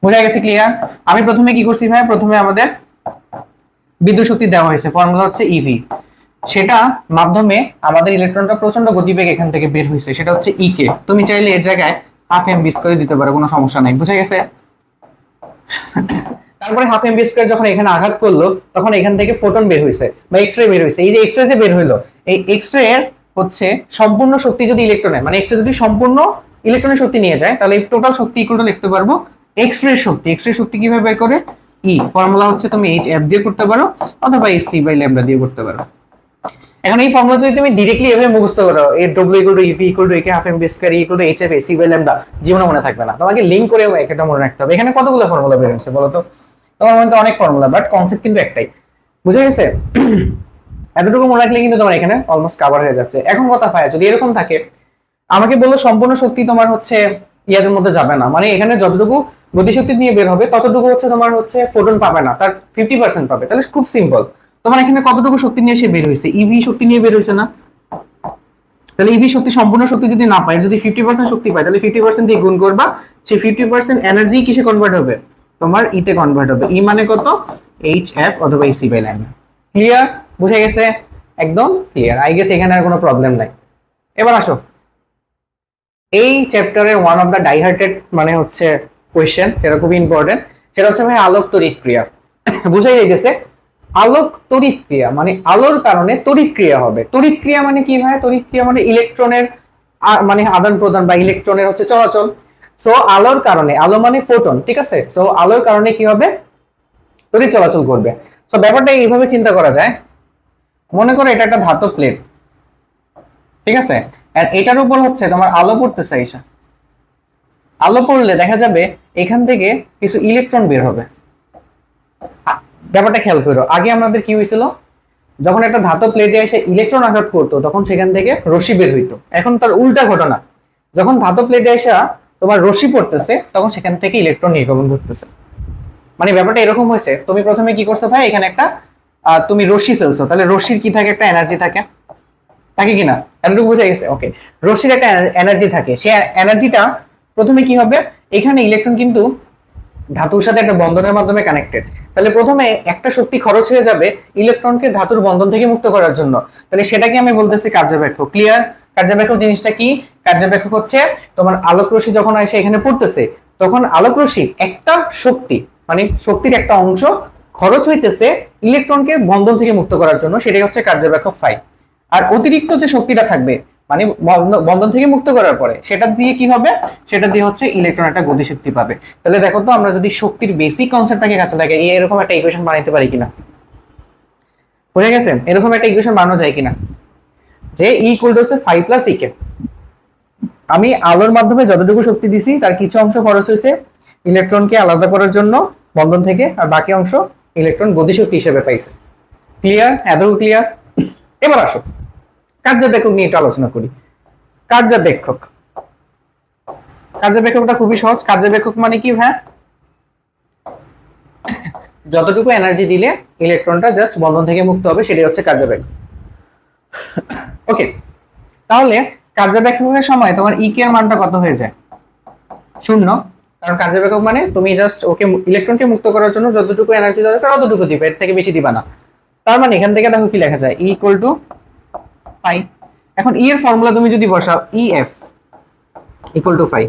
বুঝা গেছে? ক্লিয়ার? আমি প্রথমে কি করছি ভাই, প্রথমে আমাদের বিদ্যুৎ শক্তি দেওয়া হয়েছে, ফর্মুলা হচ্ছে ইভি, সেটা মাধ্যমে আমাদের ইলেকট্রনটা প্রচন্ড গতিবেগ এখান থেকে বের হয়েছে, সেটা হচ্ছে ই কে। তুমি চাইলে এর জায়গায় হাফ এম বি স্কয়ার দিতে পারো, কোনো সমস্যা নাই। বুঝা গেছে? তারপরে হাফ এম বি স্কয়ার যখন এখানে আঘাত করলো তখন এখান থেকে ফোটন বের হয়েছে বা এক্স রে বের হয়েছে। এই যে এক্স রে যে বের হইলো, এই এক্স রে এর হচ্ছে সম্পূর্ণ শক্তি যদি ইলেকট্রনের, মানে এক্স রে যদি সম্পূর্ণ ইলেকট্রনের শক্তি নিয়ে যায় তাহলে টোটাল শক্তি ইকুয়াল টু লিখতে পারবো এক্স রে শক্তি। এক্স রে শক্তি কিভাবে বের করে, ই ফর্মুলা হচ্ছে তুমি এইচ এফ দিয়ে করতে পারো অথবা এইচ সি বাই ল্যাম্ডা দিয়ে করতে পারো। এখন এই ফর্মুলা যদি তুমি ডাইরেক্টলি এভাবে মুখস্থ করো, A W equal to E V equal to A K half M V square equal to H F A C by lambda, জীবনে মনে থাকবে না। তোমাকে লিংক করে একটা মনে রাখতে হবে। এখানে কতগুলো ফর্মুলা বের হচ্ছে বলো তো? তোমার মধ্যে অনেক ফর্মুলা, বাট কনসেপ্ট কিন্তু একটাই। বুঝে গেছে? এতটুকু মনে রাখলে কিন্তু তোমার এখানে অলমোস্ট কভার হয়ে যাচ্ছে। এখন কথা পায় যদি এরকম থাকে, আমাকে বললো সম্পূর্ণ শক্তি তোমার হচ্ছে ইয়াদের মধ্যে যাবে না, মানে এখানে যতটুকু গতিশক্তি নিয়ে বের হবে ততটুকু হচ্ছে তোমার হচ্ছে ফোটন পাবে না, তার 50% পাবে। তাহলে খুব সিম্পল, তোমার এখানে কতটুকু শক্তি নিয়ে সে বের হয়েছে, ইভি শক্তি নিয়ে বের হয়েছে না? তাহলে ইভি শক্তি সম্পূর্ণ শক্তি যদি না পায়, যদি 50% শক্তি পায় তাহলে 50% দিয়ে গুণ করবা, সেই 50% এনার্জি কিসে কনভার্ট হবে, তোমার ইতে কনভার্ট হবে। ই মানে কত, এইচ এফ অথবা এসি বাই ল্যাম্ডা। ক্লিয়ার? বুঝে গেছে? একদম ক্লিয়ার। আই গেস এখানে আর কোনো প্রবলেম নাই। এবার আসো, এই চ্যাপ্টারে ওয়ান অফ দা ডাইহার্টেড মানে হচ্ছে কোয়েশ্চেন, যেটা খুবই ইম্পর্টেন্ট, সেটা হচ্ছে ভাই আলোক তড়িৎ ক্রিয়া। বুঝাই যাইতেছে আলোক তড়িৎ ক্রিয়া মানে আলোর কারণে তড়িৎ ক্রিয়া হবে। তড়িৎ ক্রিয়া মানে কি ভাই, তড়িৎ ক্রিয়া মানে ইলেকট্রনের মানে আদান প্রদান বা ইলেকট্রনের হচ্ছে চলাচল। সো আলোর কারণে, আলো মানে ফোটন, ঠিক আছে, সো আলোর কারণে কি হবে, তড়িৎ চলাচল করবে। সো ব্যাপারটা এইভাবে চিন্তা করা যায়, মনে করো এটা একটা ধাতব প্লেট, ঠিক আছে, আর এটার উপর হচ্ছে তোমার আলো পড়তেছে। এইসা আলো পড়লে দেখা যাবে এখান থেকে কিছু ইলেকট্রন বের হবে। ব্যাপারটা খেয়াল করো, আগে আমাদের কি হয়েছিল, যখন একটা ধাতব প্লেটে এসে ইলেকট্রন আঘাত করতো তখন সেখান থেকে রশ্মি বের হইতো। এখন তার উল্টা ঘটনা, যখন ধাতব প্লেটে এসে তোমার রশ্মি পড়তেছে তখন সেখান থেকে ইলেকট্রন নির্গমন করতেছে। মানে ব্যাপারটা এরকম হয়েছে, তুমি প্রথমে কি করছো ভাই, এখানে একটা তুমি রশ্মি ফেলছো, তাহলে রশ্মির কি থাকে, একটা এনার্জি থাকে, থাকে কিনা, এতটুকু বোঝা গেছে? ওকে, রশ্মির একটা এনার্জি থাকে, সে এনার্জিটা প্রথমে কি হবে, এখানে ইলেকট্রন কিন্তু ধাতুর সাথে একটা বন্ধনের মাধ্যমে কানেক্টেড, তাহলে প্রথমে একটা শক্তি খরচ হয়ে যাবে ইলেকট্রনকে ধাতুর বন্ধন থেকে মুক্ত করার জন্য, তাহলে সেটাকে আমি বলতেছি কার্যব্যাখ্যক। ক্লিয়ার? কার্যব্যাখ্যক জিনিসটা কি, কার্যব্যাখ্যক হচ্ছে তোমার আলোক রশ্মি যখন এসে এখানে পড়তেছে তখন আলোক রশ্মির একটা শক্তি মানে শক্তির একটা অংশ খরচ হইতেছে ইলেকট্রনকে বন্ধন থেকে মুক্ত করার জন্য, সেটাই হচ্ছে কার্যব্যাখ্যক ফাই। আর অতিরিক্ত যে শক্তিটা থাকবে মানে বন্ধন থেকে মুক্ত করার পরে সেটা দিয়ে কি হবে, সেটা দিয়ে হচ্ছে ইলেকট্রন একটা গতিশক্তি পাবে। তাহলে দেখো তো আমরা যদি শক্তির বেসিক কনসেপ্টটাকে কাছে লাগে এরকম একটা ইকুয়েশন বানাইতে পারি কিনা, বুঝে গেছে? এরকম একটা ইকুয়েশন বানানো যায় কিনা যে ই ইকুয়াল টু হচ্ছে 5 প্লাস ইকে, আমি আলোর মাধ্যমে যতটুকু শক্তি দিছি তার কিছু অংশ খরচ হয়েছে ইলেকট্রনকে আলাদা করার জন্য বন্ধন থেকে, আর বাকি অংশ ইলেকট্রন গতিশক্তি হিসেবে পাইছে। ক্লিয়ার? এতটুকু ক্লিয়ার? এবার আসো কার্যব্যাখ্যক নিয়ে একটু আলোচনা করি। কার্যব্যাখ্যক, কার্যব্যাখ্যকটা খুবই সহজ। কার্যব্যাখ্যক মানে কি ভাই, যতটুকু এনার্জি দিলে ইলেকট্রনটা জাস্ট বন্ধন থেকে মুক্ত হবে সেটাই হচ্ছে কার্যব্যাখ্যক। ওকে, তাহলে কার্যব্যাখ্যকের সময় তোমার ইকে এর মানটা কত হয়ে যায়, 0, কারণ কার্যব্যাখ্যক মানে তুমি জাস্ট ওকে ইলেকট্রনকে মুক্ত করার জন্য যতটুকু এনার্জি দরকার ততটুকু দিবে, এর থেকে বেশি দিবা না। তার মানে এখান থেকে দেখো কি লেখা যায়, ই ইকুয়াল টু ফাই। এখন ই এর ফর্মুলা তুমি যদি বসাও E F equal to phi,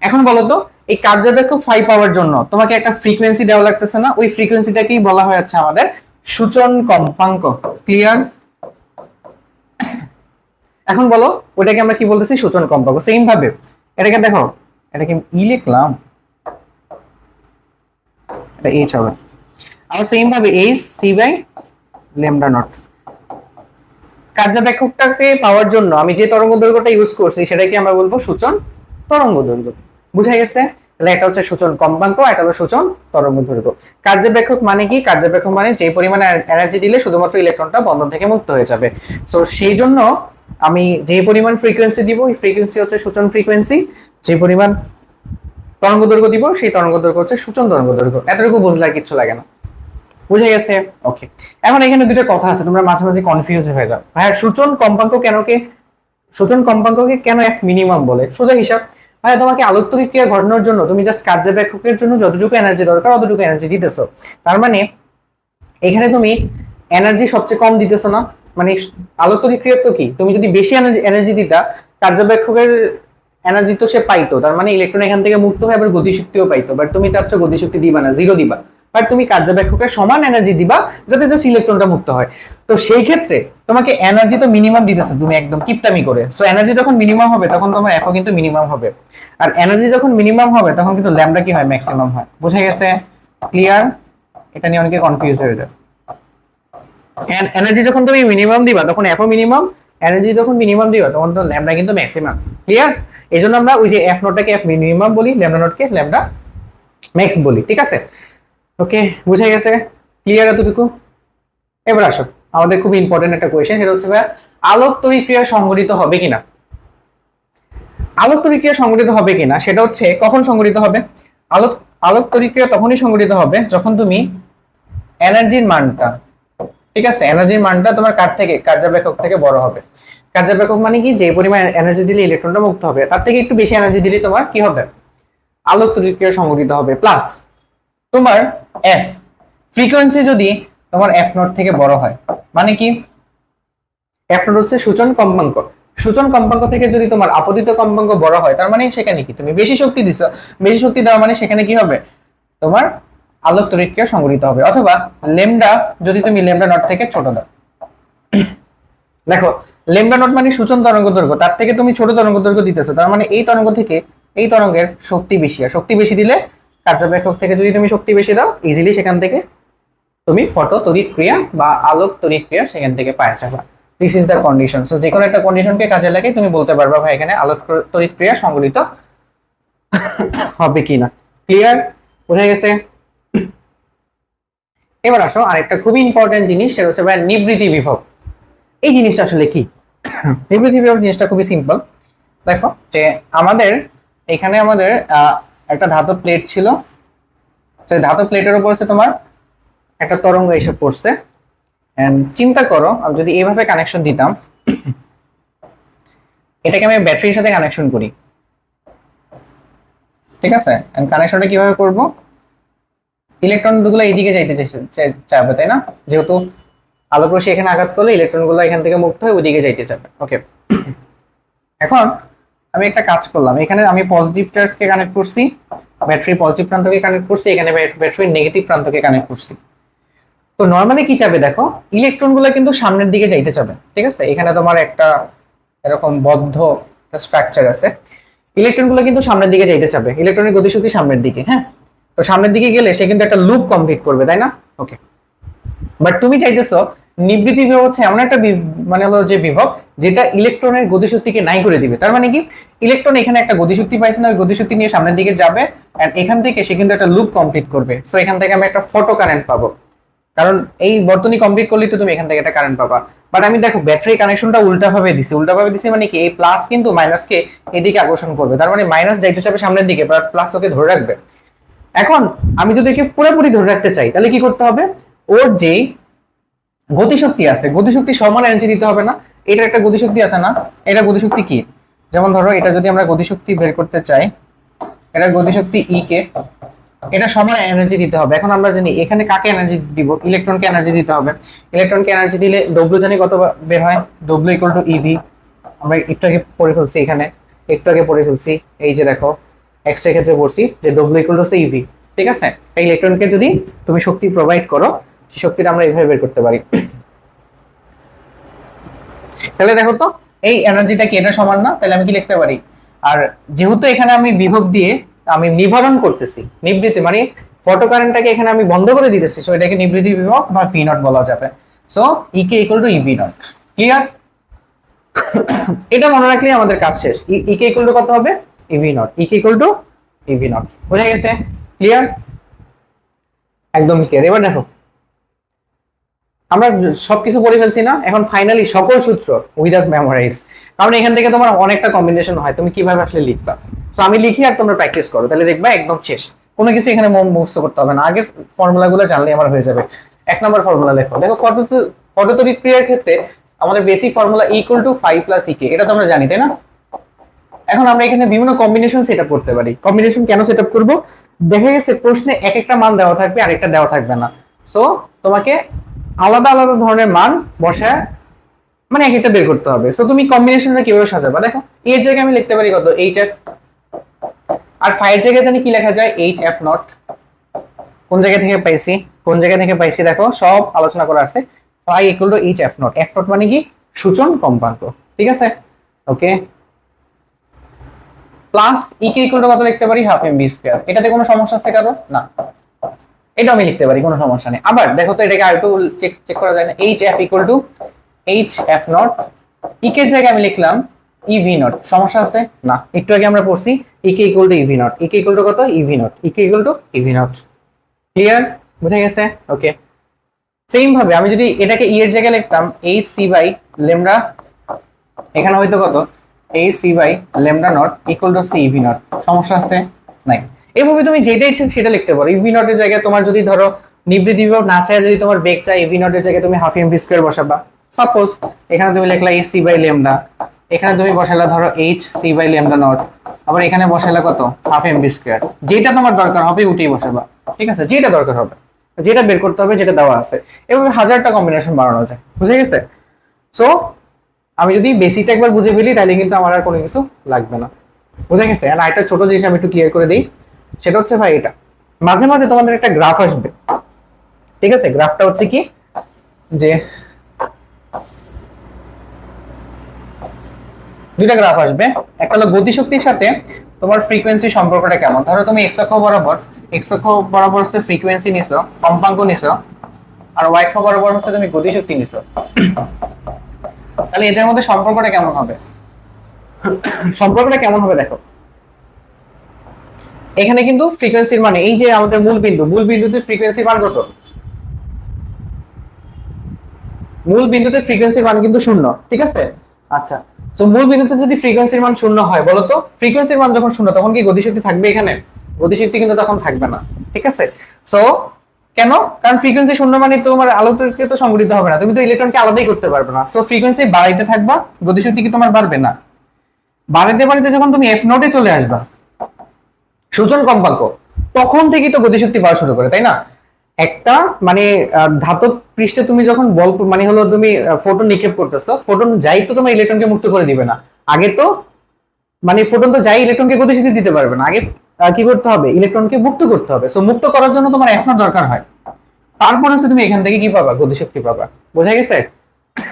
এখন বলো তো এই কার্যবেক্ষক ফাই পাওয়ার জন্য তোমাকে একটা ফ্রিকোয়েন্সি দেওয়া লাগতেছে না? ওই ফ্রিকোয়েন্সিটাকেই বলা হয় হচ্ছে আমাদের সূচন কম্পাঙ্ক। ক্লিয়ার? এখন বলো ওটাকে আমরা কি বলতেছি? সূচন কম্পাঙ্ক। সেম ভাবে এটাকে দেখো, এটাকে ই লিখলাম, এটা এইচ হবে। আর সেম ভাবে H C by lambda naught. কার্যবেক্ষকটাকে পাওয়ার জন্য আমি যে তরঙ্গ দৈর্ঘ্যটা ইউজ করছি সেটাকে আমরা বলবো সূচন তরঙ্গ দৈর্ঘ্য। বুঝা গেছে? তাহলে এটা হচ্ছে সূচন কম্পাঙ্ক, এটা হলো সূচন তরঙ্গ দৈর্ঘ্য। কার্যবেক্ষক মানে কি? কার্যবেক্ষক মানে যে পরিমাণে এনার্জি দিলে শুধুমাত্র ইলেকট্রনটা বন্ধন থেকে মুক্ত হয়ে যাবে। সো সেই জন্য আমি যে পরিমাণ ফ্রিকোয়েন্সি দিব, এই ফ্রিকোয়েন্সি হচ্ছে সূচন ফ্রিকোয়েন্সি। যে পরিমাণ তরঙ্গ দৈর্ঘ্য দিব সেই তরঙ্গ দৈর্ঘ্য হচ্ছে সূচন তরঙ্গ দৈর্ঘ্য। এতটুকু বুঝলে আর কিচ্ছু লাগে না। বুঝে গেছে? ওকে। এখন এখানে দুটো কথা আছে, তোমরা মাঝে মাঝে কনফিউজ হয়ে যাও। ভাইয়া সূচন কম্পাঙ্ক সূচন কম্পাঙ্ককে কেন এক মিনিমাম বলে? সোজা হিসাব, ভাইয়া তোমাকে আলোকতড়িৎ ক্রিয়া ঘটানোর জন্য তুমি জাস্ট কার্যবেক্ষকের জন্য যতটুকু এনার্জি দরকার অতটুকু এনার্জি দিতেছো। তার মানে এখানে তুমি এনার্জি সবচেয়ে কম দিতেছো না। মানে আলোকতড়িৎ ক্রিয়া তো কি, তুমি যদি বেশি এনার্জি দিতা কার্যবেক্ষকের এনার্জি তো সে পাইতো, তার মানে ইলেকট্রন এখান থেকে মুক্ত হয়ে আবার গতিশক্তিও পাইতো। বাট তুমি চাচ্ছ গতিশক্তি দিবা না, জিরো দিবা। বাট তুমি কার্যবেক্ষকের সমান এনার্জি দিবা যাতে জাস্ট ইলেকট্রনটা মুক্ত হয়। তো সেই ক্ষেত্রে তোমাকে এনার্জি তো মিনিমাম দিতেছো তুমি একদম কিপটামি করে। সো এনার্জি যখন মিনিমাম হবে তখন তোমার এফও কিন্তু মিনিমাম হবে। আর এনার্জি যখন মিনিমাম হবে তখন কিন্তু ল্যামডা কি হয়? ম্যাক্সিমাম হয়। বুঝা গেছে? ক্লিয়ার? এটা নিয়ে অনেকে কনফিউজ হয়ে যায়। এনার্জি যখন তুমি মিনিমাম দিবা তখন এফও মিনিমাম, এনার্জি যখন মিনিমাম দিবা তখন তো ল্যামডা কিন্তু ম্যাক্সিমাম। ক্লিয়ার? এই জন্য আমরা ওই যে এফ নটটাকে এফ মিনিমাম বলি, ল্যামডা নটকে ল্যামডা ম্যাক্স বলি। ঠিক আছে? ওকে, বুঝা গেছে? ক্লিয়ার এতটুকু? এবার আসো আমাদের খুব ইম্পর্টেন্ট একটা কোয়েশ্চেন, সেটা হচ্ছে ভাই আলোক তড়িৎ ক্রিয়া সংঘটিত হবে কিনা। আলোক তড়িৎ ক্রিয়া সংঘটিত হবে কিনা সেটা হচ্ছে কখন সংঘটিত হবে? আলোক আলোক তড়িৎ ক্রিয়া তখনই সংঘটিত হবে যখন তুমি এনার্জির মানটা, ঠিক আছে, এনার্জির মানটা তোমার কার থেকে? কার্যবেক্ষক থেকে বড় হবে। কার্যবেক্ষক মানে কি? যে পরিমাণ এনার্জি দিলে ইলেকট্রনটা মুক্ত হবে তার থেকে একটু বেশি এনার্জি দিলে তোমার কি হবে? আলোক তড়িৎ ক্রিয়া সংঘটিত হবে। প্লাস তোমার এফ ফ্রিকোয়েন্সি যদি তোমার এফ নট থেকে বড় হয়, মানে কি? এফ নট হচ্ছে সূচন কম্পাঙ্ক। সূচন কম্পাঙ্ক থেকে যদি তোমার আপতিত কম্পাঙ্ক বড় হয় তার মানে সেখানে কি তুমি বেশি শক্তি দিছো। বেশি শক্তি দেওয়া মানে সেখানে কি হবে? তোমার আলোক তড়িৎ ক্রিয়া সংঘটিত হবে। অথবা ল্যামডা যদি তুমি ল্যামডা নট থেকে ছোট দাও, দেখো ল্যামডা নট মানে সূচন তরঙ্গ দৈর্ঘ্য, তার থেকে তুমি ছোট তরঙ্গ দৈর্ঘ্য দিতেছো, তার মানে এই তরঙ্গ থেকে এই তরঙ্গের শক্তি বেশি। আর শক্তি বেশি দিলে কার্যবেক্ষক থেকে যদি তুমি শক্তি বেশি দাও ইজিলি সেখান থেকে তুমি ফটো তড়িৎ ক্রিয়া বা আলোক তড়িৎ ক্রিয়া সেখান থেকে পাওয়া যাবে। This is the condition. So যে কোনো একটা কন্ডিশনকে কাজে লাগিয়ে তুমি বলতে পারবা ভাই এখানে আলোক তড়িৎ ক্রিয়া সংঘটিত হবে কিনা। ক্লিয়ার? বুঝা গেছে? এবার আসো আরেকটা খুবই ইম্পর্টেন্ট জিনিস, সেটা হচ্ছে ভাই নিবৃত্তি বিভব। এই জিনিসটা আসলে কি? নিবৃত্তি বিভব জিনিসটা খুবই সিম্পল। দেখো যে আমাদের এখানে আমাদের একটা ধাতব প্লেট ছিল, সেই ধাতব প্লেটের উপর হচ্ছে তোমার একটা তরঙ্গ এসে পড়ছে। চিন্তা করো আমি যদি এইভাবে কানেকশন দিতাম, এটাকে আমি ব্যাটারির সাথে কানেকশন করি, ঠিক আছে? কানেকশনটা কিভাবে করব? ইলেকট্রন গুলো এইদিকে যাইতে চাইবে, তাই না? যেহেতু আলোক রশ্মি এখানে আঘাত করলে ইলেকট্রন গুলো এখান থেকে মুক্ত হয়ে ওইদিকে যাইতে চাবে। ওকে, এখন আমি একটা কাজ করলাম, এখানে আমি পজিটিভ চার্জকে কানেক্ট করছি, ব্যাটারি পজিটিভ প্রান্তকে কানেক্ট করছি, এখানে ব্যাটারি নেগেটিভ প্রান্তকে কানেক্ট করছি। তো নরমালি কি চাবে দেখো, ইলেকট্রন গুলো কিন্তু সামনের দিকে যাইতে চাবে, ঠিক আছে? এখানে তোমার একটা এরকম বদ্ধ স্ট্রাকচার আছে, ইলেকট্রন গুলো কিন্তু সামনের দিকে যাইতে চাবে, ইলেকট্রনের গতিশক্তি সামনের দিকে। হ্যাঁ, তো সামনের দিকে গেলে সে কিন্তু একটা লুপ কমপ্লিট করবে, তাই না? ওকে, বাট তুমি চাইতেছো নিবৃত্তি বিভব হচ্ছে এমন একটা মানে হলো যে বিভব যেটা ইলেকট্রনের গতিশক্তিকে নাই করে দিবে। তার মানে কি, ইলেকট্রন এখানে একটা গতিশক্তি পাইছে না, ওই গতিশক্তি নিয়ে সামনের দিকে যাবে এন্ড এখান থেকে সে কিন্তু একটা লুপ কমপ্লিট করবে। সো এখান থেকে আমি একটা ফটো কারেন্ট পাবো, কারণ এই বর্তনী কমপ্লিট করলে তো তুমি এখান থেকে একটা কারেন্ট পাবা। বাট আমি দেখো ব্যাটারি কানেকশনটা উল্টাভাবে দিছি মানে কি, এই প্লাস কিন্তু মাইনাসকে এদিকে আকর্ষণ করবে, তার মানে মাইনাস যাইতে চাবে সামনের দিকে, বাট প্লাস ওকে ধরে রাখবে। এখন আমি যদি একে পুরোপুরি ধরে রাখতে চাই তাহলে কি করতে হবে, ওর যে গতিশক্তি আছে গতিশক্তি সমান এনার্জি দিতে হবে না? এটা একটা গতিশক্তি আছে না, এটা গতিশক্তি কি? যেমন ধরো এটা যদি আমরা গতিশক্তি বের করতে চাই, এটা গতিশক্তি ই কে, এটা সমান এনার্জি দিতে হবে। এখন আমরা জানি এখানে কাকে এনার্জি দিব, ইলেকট্রনকে এনার্জি দিতে হবে। ইলেকট্রনকে এনার্জি দিলে ডব্লিউ জানি কত বের হয়, ডব্লিউ ইকুয়াল টু ইভি। আমরা একটু আগে পড়ে ফেলছি, এখানে একটু আগে পড়ে ফেলছি, এই যে দেখো এক্স এর ক্ষেত্রে পড়ছি যে ডব্লিউ ইকুয়াল টু ইভি, ঠিক আছে। এই ইলেকট্রনকে যদি তুমি শক্তি প্রোভাইড করো, সেই শক্তিটা আমরা এইভাবে বের করতে পারি। তাহলে দেখো তো এই এনার্জিটা কি এটা সমান না, তাহলে আমি কি লিখতে পারি, আর যেহেতু এখানে আমি বিভব দিয়ে আমি নিবারণ করতেছি, নিবৃত্তি মানে ফটো কারেন্টটাকে এখানে আমি বন্ধ করে দিতেছি, সো এটাকে নিবৃত্তি বিভব বা ভি নট বলা যাবে। So E K equal to E V naught. Clear? এটা মনে রাখলে আমাদের কাজ শেষ। ই কে ইকুয়াল টু কত হবে, EV not. E K equal to E V not. বুঝা গেছে? ক্লিয়ার? একদম ক্লিয়ার। এবার দেখো আমরা সবকিছু পড়ে ফেলছি না, এখন ফাইনালি সকল সূত্র উইদাউট মেমোরাইজ, কারণ এখান থেকে তোমার অনেকটা কম্বিনেশন হয়, তুমি কিভাবে আসলে লিখবা। সো আমি লিখি আর তোমরা প্র্যাকটিস করো, তাহলে দেখবা একদম শেষ। কোনো কিছু এখানে মুখস্থ করতে হবে না, আগের ফর্মুলাগুলো জানলে আমার হয়ে যাবে। 1 নম্বর ফর্মুলা লেখো। দেখো ফটো তড়িৎ ক্রিয়ার ক্ষেত্রে আমাদের basic formula equal to 5 plus ইকে, এটা তো আমরা জানি তাই না। এখন আমরা এখানে বিভিন্ন কম্বিনেশন সেটআপ করতে পারি। কম্বিনেশন কেন সেটআপ করব, দেখা গেছে প্রশ্নে এক একটা মান দেওয়া থাকবে, আরেকটা দেওয়া থাকবে না। সো তোমাকে আলাদা আলাদা ধরনের মান বসায় মানে এক একটা বের করতে হবে। সো তুমি কম্বিনেশনটা কিভাবে সাজাবা, দেখো এর জায়গায় আমি লিখতে পারি কত, এইচ এফ, আর ফাইভ জায়গায় জানি কি লেখা যায়, এইচ এফ নট। কোন জায়গা থেকে পাইছি, কোন জায়গা থেকে পাইছি দেখো সব আলোচনা করা আছে। Phi equal to H F naught, F naught মানে কি সূচন কম্পাঙ্ক, ঠিক আছে। Okay, plus E K equal to কত লিখতে পারি, হাফ এম বি স্কয়ার। এটাতে কোনো সমস্যা আছে কারো না, এটা আমি লিখতে পারি, কোনো সমস্যা নেই। আবার দেখো তো এটাকে আরেকটু চেক করা যায় না, H F equal to H F naught, ইকের জায়গায় আমি লিখলাম ইভি নট, সমস্যা আছে না। একটু আগে আমরা পড়ছি E K equal to E V naught, E K equal to কত, E V naught, E K equal to E V naught. Clear? বুঝা গেছে? ওকে, সেম ভাবে আমি যদি এটাকে ই এর জায়গায় লিখতাম এইচ সি বাই ল্যামডা, এখানে হয়তো কত, h C by lambda naught equal to c e V naught, সমস্যা আছে নাই। এইভাবে তুমি যেটা ইচ্ছে সেটা লিখতে পারো। ইভি নটের জায়গায় তোমার যদি ধরো নিবৃত্তি বিভব না চায়, যদি তোমার বেগ চাই, ইভি নটের জায়গায় তুমি হাফ এম বি স্কয়ার বসাবা। সাপোজ এখানে তুমি লিখলা এইচ সি বাই ল্যামডা, এখানে তুমি বসালা ধরো H C by lambda naught, আবার এখানে বসালা কত, হাফ এম বি স্কয়ার। যেটা তোমার দরকার হবে ওটাই বসাবা, ঠিক আছে, যেটা দরকার হবে, যেটা বের করতে হবে, যেটা দেওয়া আছে। এভাবে হাজারটা কম্বিনেশন বানানো যায়। বুঝে গেছে? সো আমি যদি বেসিকটা একবার বুঝে ফেলি তাহলে কিন্তু আমার আর কোনো কিছু লাগবে না। বুঝে গেছে? আর একটা ছোট জিনিস আমি একটু ক্লিয়ার করে দিই, সেটা হচ্ছে ভাই এটা মাঝে মাঝে তোমাদের একটা গ্রাফ আসবে, ঠিক আছে। গ্রাফটা হচ্ছে কি, যে দুইটা গ্রাফ আসবে, একটা হলো গতিশক্তির সাথে তোমার ফ্রিকোয়েন্সি সম্পর্কটা কেমন। ধরো তুমি এক্স অক্ষ বরাবর হচ্ছে ফ্রিকোয়েন্সি নিছো, কম্পাঙ্ক নিছো, আর ওয়াই অক্ষ বরাবর হচ্ছে তুমি গতিশক্তি নিছো, তাহলে এদের মধ্যে সম্পর্কটা কেমন হবে। সম্পর্কটা কেমন হবে দেখো, এখানে কিন্তু ফ্রিকোয়েন্সির মানে এই যে আমাদের মূল বিন্দুতে ফ্রিকোয়েন্সির মান কত, মূল বিন্দুতে ফ্রিকোয়েন্সির মান কিন্তু 0, ঠিক আছে। আচ্ছা, সো মূল বিন্দুতে যদি ফ্রিকোয়েন্সির মান 0 হয়, বলো তো ফ্রিকোয়েন্সির মান যখন 0 তখন কি গতিশক্তি থাকবে এখানে? গতিশক্তি কিন্তু তখন থাকবে না, ঠিক আছে। সো কেন? কারণ ফ্রিকোয়েন্সি 0 মানে তোমার আলোকে তো সংঘটিত হবে না, তুমি তো ইলেকট্রনকে আলাদাই করতে পারবে না। সো ফ্রিকোয়েন্সি বাড়াইতে থাকবা, গতিশক্তি কি তোমার বাড়বে না। বাড়াইতে বাড়াইতে যখন তুমি এফ নটে চলে আসবা, সূচন কম্পাঙ্ক, তখন থেকেই তো গতিশক্তি বাড়া শুরু করে, তাই না। একটা মানে ধাতব পৃষ্ঠে তুমি যখন বল মানে হলো তুমি ফোটন নিক্ষেপ করতেছো, ফোটন যাই তো তোমার ইলেকট্রনকে মুক্ত করে দিবে না। আগে তো মানে ফোটন তো যাই ইলেকট্রনকে গতিশক্তি দিতে পারবে না, আগে কি করতে হবে, ইলেকট্রনকে মুক্ত করতে হবে। সো মুক্ত করার জন্য তোমার এফ নট দরকার হয়, তারপর হচ্ছে তুমি এখান থেকে কি পাবা, গতিশক্তি পাবা। বোঝা গেছে?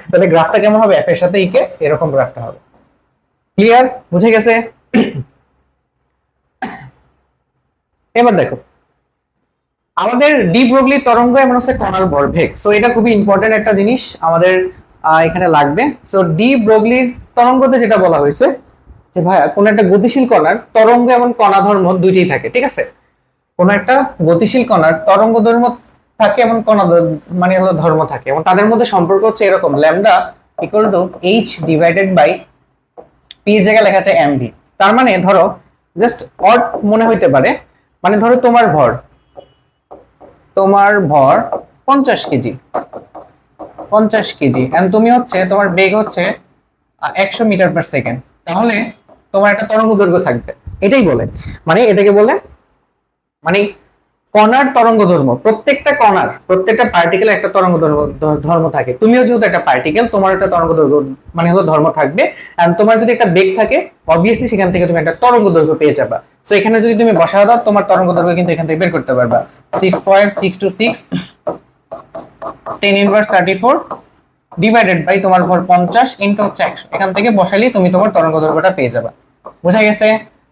তাহলে গ্রাফটা কেমন হবে, এফ এর সাথে ইকে এরকম গ্রাফটা হবে। ক্লিয়ার? বুঝে গেছে? এবার দেখো আমাদের ডি ব্রগলি তরঙ্গ এমন হচ্ছে কণার ভরবেগ। সো এটা খুবই ইম্পর্টেন্ট একটা জিনিস আমাদের এখানে লাগবে। সো ডি ব্রগলির তরঙ্গতে যেটা বলা হয়েছে যে ভাইয়া কোন একটা গতিশীল কণার তরঙ্গ এবং কণা ধর্ম দুইটাই থাকে, ঠিক আছে। কোন একটা গতিশীল কণার তরঙ্গ ধর্ম থাকে এবং কণা মানে হলো ধর্ম থাকে, এবং তাদের মধ্যে সম্পর্ক হচ্ছে এরকম, lambda equal to h divided by p এর জায়গায় লেখা আছে এম ভি। তার মানে ধরো জাস্ট অড মনে হইতে পারে, মানে ধরো তোমার ভর 50 কেজি, 50 কেজি, এন্ড তুমি হচ্ছে তোমার বেগ হচ্ছে 100 মিটার পার সেকেন্ড, তাহলে তোমার একটা তরঙ্গ দৈর্ঘ্য থাকবে। এটাই বলে, মানে এটাকে বলে মানে কণার তরঙ্গ ধর্ম। প্রত্যেকটা কণার, প্রত্যেকটা পার্টিকেল একটা তরঙ্গ ধর্ম থাকে। তুমিও যেহেতু একটা পার্টিকেল, তোমার একটা তরঙ্গ দৈর্ঘ্য মানে হলো ধর্ম থাকবে। এন্ড তোমার যদি একটা বেগ থাকে, অবভিয়াসলি সেখান থেকে তুমি একটা তরঙ্গ দৈর্ঘ্য পেয়ে যাবা। সো এখানে যদি তুমি বসাও দাও, তোমার তরঙ্গ দৈর্ঘ্য কিন্তু এখান থেকে বের করতে পারবা। 6.626 10 ইনভার্স 34 ডিভাইডেড বাই তোমার ভর 50 ইনটু হচ্ছে 100। এখান থেকে বসালেই তুমি তোমার তরঙ্গ দৈর্ঘ্যটা পেয়ে যাবা। বোঝা গেছে?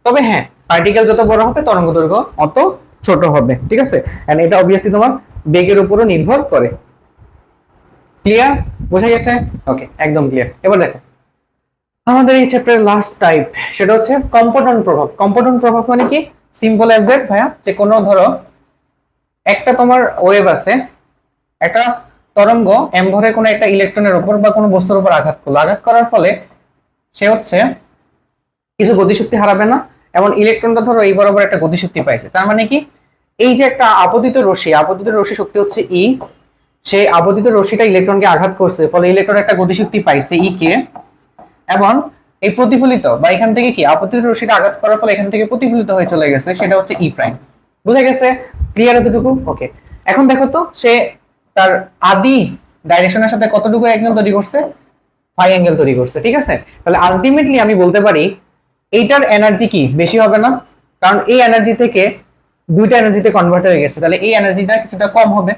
তবে হ্যাঁ, পার্টিকেল যত বড় হবে তরঙ্গ দৈর্ঘ্য অত ছোট হবে, ঠিক আছে? এন্ড এটা অবভিয়াসলি তোমার বেগের উপরও নির্ভর করে। ক্লিয়ার? বোঝা গেছে? ওকে, একদম ক্লিয়ার। এবার দেখো আমাদের এই চ্যাপ্টারের লাস্ট টাইপ, সেটা হচ্ছে কম্পোনেন্ট প্রভাব। কম্পোনেন্ট প্রভাব মানে কি? সিম্পল অ্যাজ দ্যাট ভাইয়া, যে কোনো ধরো একটা তোমার ওয়েভ আছে, একটা তরঙ্গ এম ভরে কোনো একটা ইলেকট্রনের উপর বা কোনো বস্তুর উপর আঘাত করলো, আঘাত করার ফলে সে হচ্ছে কিছু গতিশক্তি হারাবে না, এমন ইলেকট্রনটা ধরো এই বরাবর একটা গতিশক্তি পাইছে। তার মানে কি, এই যে একটা আপতিত রশ্মি, আপতিত রশ্মি শক্তি হচ্ছে ই, সেই আপতিত রশ্মিটা ইলেকট্রনকে আঘাত করছে, ফলে ইলেকট্রন একটা গতিশক্তি পাইছে ই কে। এবং এই প্রতিফলিত বা এখান থেকে কি আপতিত রশ্মিটা আঘাত করার ফলে এখান থেকে প্রতিফলিত হয়ে চলে গেছে, সেটা হচ্ছে ই প্রাইম। বুঝা গেছে? ক্লিয়ার এতটুকু? ওকে, এখন দেখো তো সে তার আদি ডাইরেকশনের সাথে কতটুকু অ্যাঙ্গেল তৈরি করছে? ফাই অ্যাঙ্গেল তৈরি করছে, ঠিক আছে? তাহলে আলটিমেটলি আমি বলতে পারি এইটার এনার্জি কি বেশি হবে না? কারণ এই এনার্জি থেকে দুইটা এনার্জিতে কনভার্ট হয়ে গেছে, তাহলে এই এনার্জিটা কিছুটা কম হবে।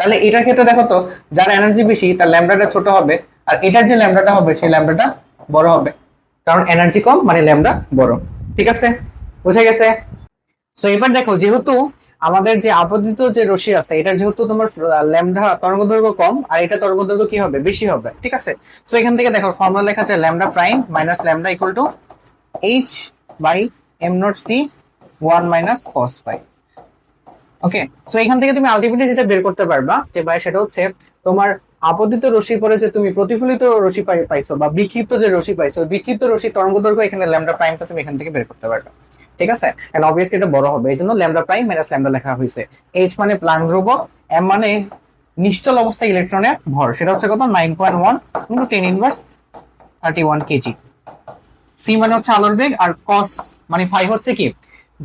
তাহলে এটার ক্ষেত্রে দেখো তো, যার এনার্জি বেশি তার ল্যামডাটা ছোট হবে, আর এটার যে ল্যামডাটা হবে সেই ল্যামডাটা বড় হবে, কারণ এনার্জি কম মানে ল্যামডা বড়। ঠিক আছে? বুঝা গেছে? তো এবার দেখো, যেহেতু আমাদের যে আপতিত যে রশ্মি আছে, এটা যেহেতু তোমার ল্যামডা তরঙ্গদৈর্ঘ্য কম, আর এটা তরঙ্গদৈর্ঘ্য কি হবে? বেশি হবে। ঠিক আছে? তো এখান থেকে দেখো ফর্মুলা লেখা আছে lambda prime minus lambda equal to h by m naught c 1 minus cos phi. Okay, so এখান থেকে তুমি আলটিমেটলি যেটা বের করতে পারবা যে ভাই, সেটা হচ্ছে তোমার আপতিত রশ্মির পরে যে তুমি প্রতিফলিত রশ্মি পাইছো বা বিক্ষিপ্ত যে রশ্মি পাইছো, বিক্ষিপ্ত রশ্মি তরঙ্গদৈর্ঘ্য এখানে ল্যামডা প্রাইমটা তুমি এখান থেকে বের করতে পারবে। ঠিক আছে? এন্ড অবভিয়াসলি এটা বড় হবে, এই জন্য ল্যামডা প্রাইম মাইনাস ল্যামডা লেখা হয়েছে। এইচ মানে প্লাঙ্ক ধ্রুবক, এম মানে নিশ্চল অবস্থায় ইলেকট্রনের ভর, সেটা হচ্ছে কত? 9.1 ইনটু 10 ইনভার্স 31 কেজি। সি মানে হচ্ছে আলোর বেগ, আর কস মানে ফাই হচ্ছে কি,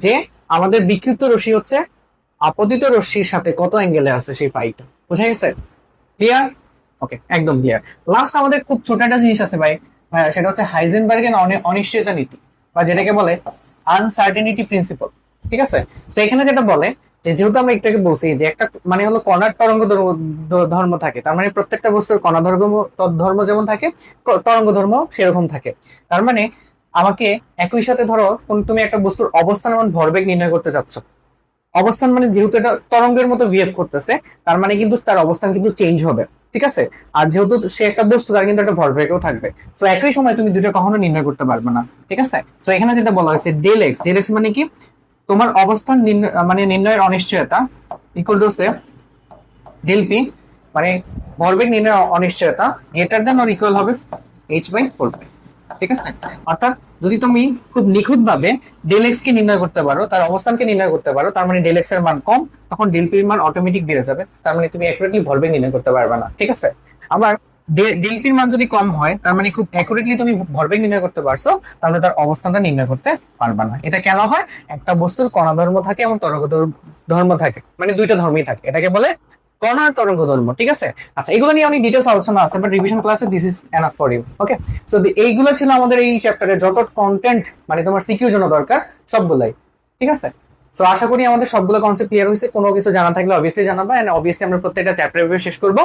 যে আমাদের বিক্ষিপ্ত রশ্মি হচ্ছে আপতিত রশ্মির সাথে কত অ্যাঙ্গেলে আছে সেই ফাইটা। বুঝা গেছে? ক্লিয়ার? ওকে, একদম ক্লিয়ার। লাস্ট আমাদের খুব ছোট একটা জিনিস আছে ভাই, সেটা হচ্ছে হাইজেনবার্গের অনিশ্চয়তা নীতি, বা যেটাকে বলে আনসার্টেনিটি প্রিন্সিপাল। ঠিক আছে? তো এখানে যেটা বলে যে, যেহেতু আমরা একটু আগে বলছি যে একটা মানে হলো কণার তরঙ্গ ধর্ম থাকে, তার মানে প্রত্যেকটা বস্তুর কণা ধর্ম যেমন থাকে, তরঙ্গ ধর্ম সেরকম থাকে। তার মানে আমাকে একই সাথে ধরো তুমি একটা বস্তুর অবস্থান এবং ভরবেগ নির্ণয় করতে চাচ্ছ। অবস্থান মানে যেহেতু এটা তরঙ্গের মতো বিহেভ করতেছে, তার মানে কিন্তু তার অবস্থান কিন্তু চেঞ্জ হবে। ঠিক আছে? আর যেহেতু সে একটা বস্তু, তার কিন্তু একটা ভরবেগও থাকবে। তো একই সময় তুমি দুটো কখনো নির্ণয় করতে পারবে না। ঠিক আছে? তো এখানে যেটা বলা হয়েছে ডেল এক্স, ডেল এক্স মানে কি, তোমার অবস্থান মানে নির্ণয়ের অনিশ্চয়তা ইকুয়াল টু হচ্ছে ডেল পি, মানে ভরবেগ নির্ণয়ের অনিশ্চয়তা গ্রেটার দেন অর ইকুয়াল হবে এইচ বাই 4 পাই। ঠিক আছে? অর্থাৎ যদি তুমি খুব নিখুঁত ভাবে ডেল এক্স কে নির্ণয় করতে পারো, তার অবস্থানকে নির্ণয় করতে পারো, তার মানে ডেল এক্স এর মান কম, তখন ডেল পি এর মান অটোমেটিক বেড়ে যাবে, তার মানে তুমি অ্যাকুরেটলি ভরবেগ নির্ণয় করতে পারবে না। ঠিক আছে? আবার ডেল পি এর মান যদি কম হয়, তার মানে খুব অ্যাকুরেটলি তুমি ভরবেগ নির্ণয় করতে পারছো, তাহলে তার অবস্থানটা নির্ণয় করতে পারবে না। এটা কেন হয়? একটা বস্তুর কণা ধর্ম থাকে এবং তরঙ্গ ধর্ম থাকে, মানে দুইটা ধর্মই থাকে, এটাকে বলে কণার তরঙ্গ ধর্ম। ঠিক আছে? আচ্ছা, এগুলো নিয়ে অনেক ডিটেইলস আলোচনা আছে, বাট রিভিশন ক্লাসে this is enough for you. Okay, so এইগুলো ছিল আমাদের এই চ্যাপ্টারে যত কন্টেন্ট মানে তোমার সিকিউর জন্য দরকার, সবগুলাই। ঠিক আছে? সো আশা করি আমাদের সবগুলো কনসেপ্ট ক্লিয়ার হয়েছে। কোনো কিছু জানা থাকলে অবভিয়াসলি জানাবা, এন্ড অবভিয়াসলি আমরা প্রত্যেকটা চ্যাপ্টার শেষ করবো।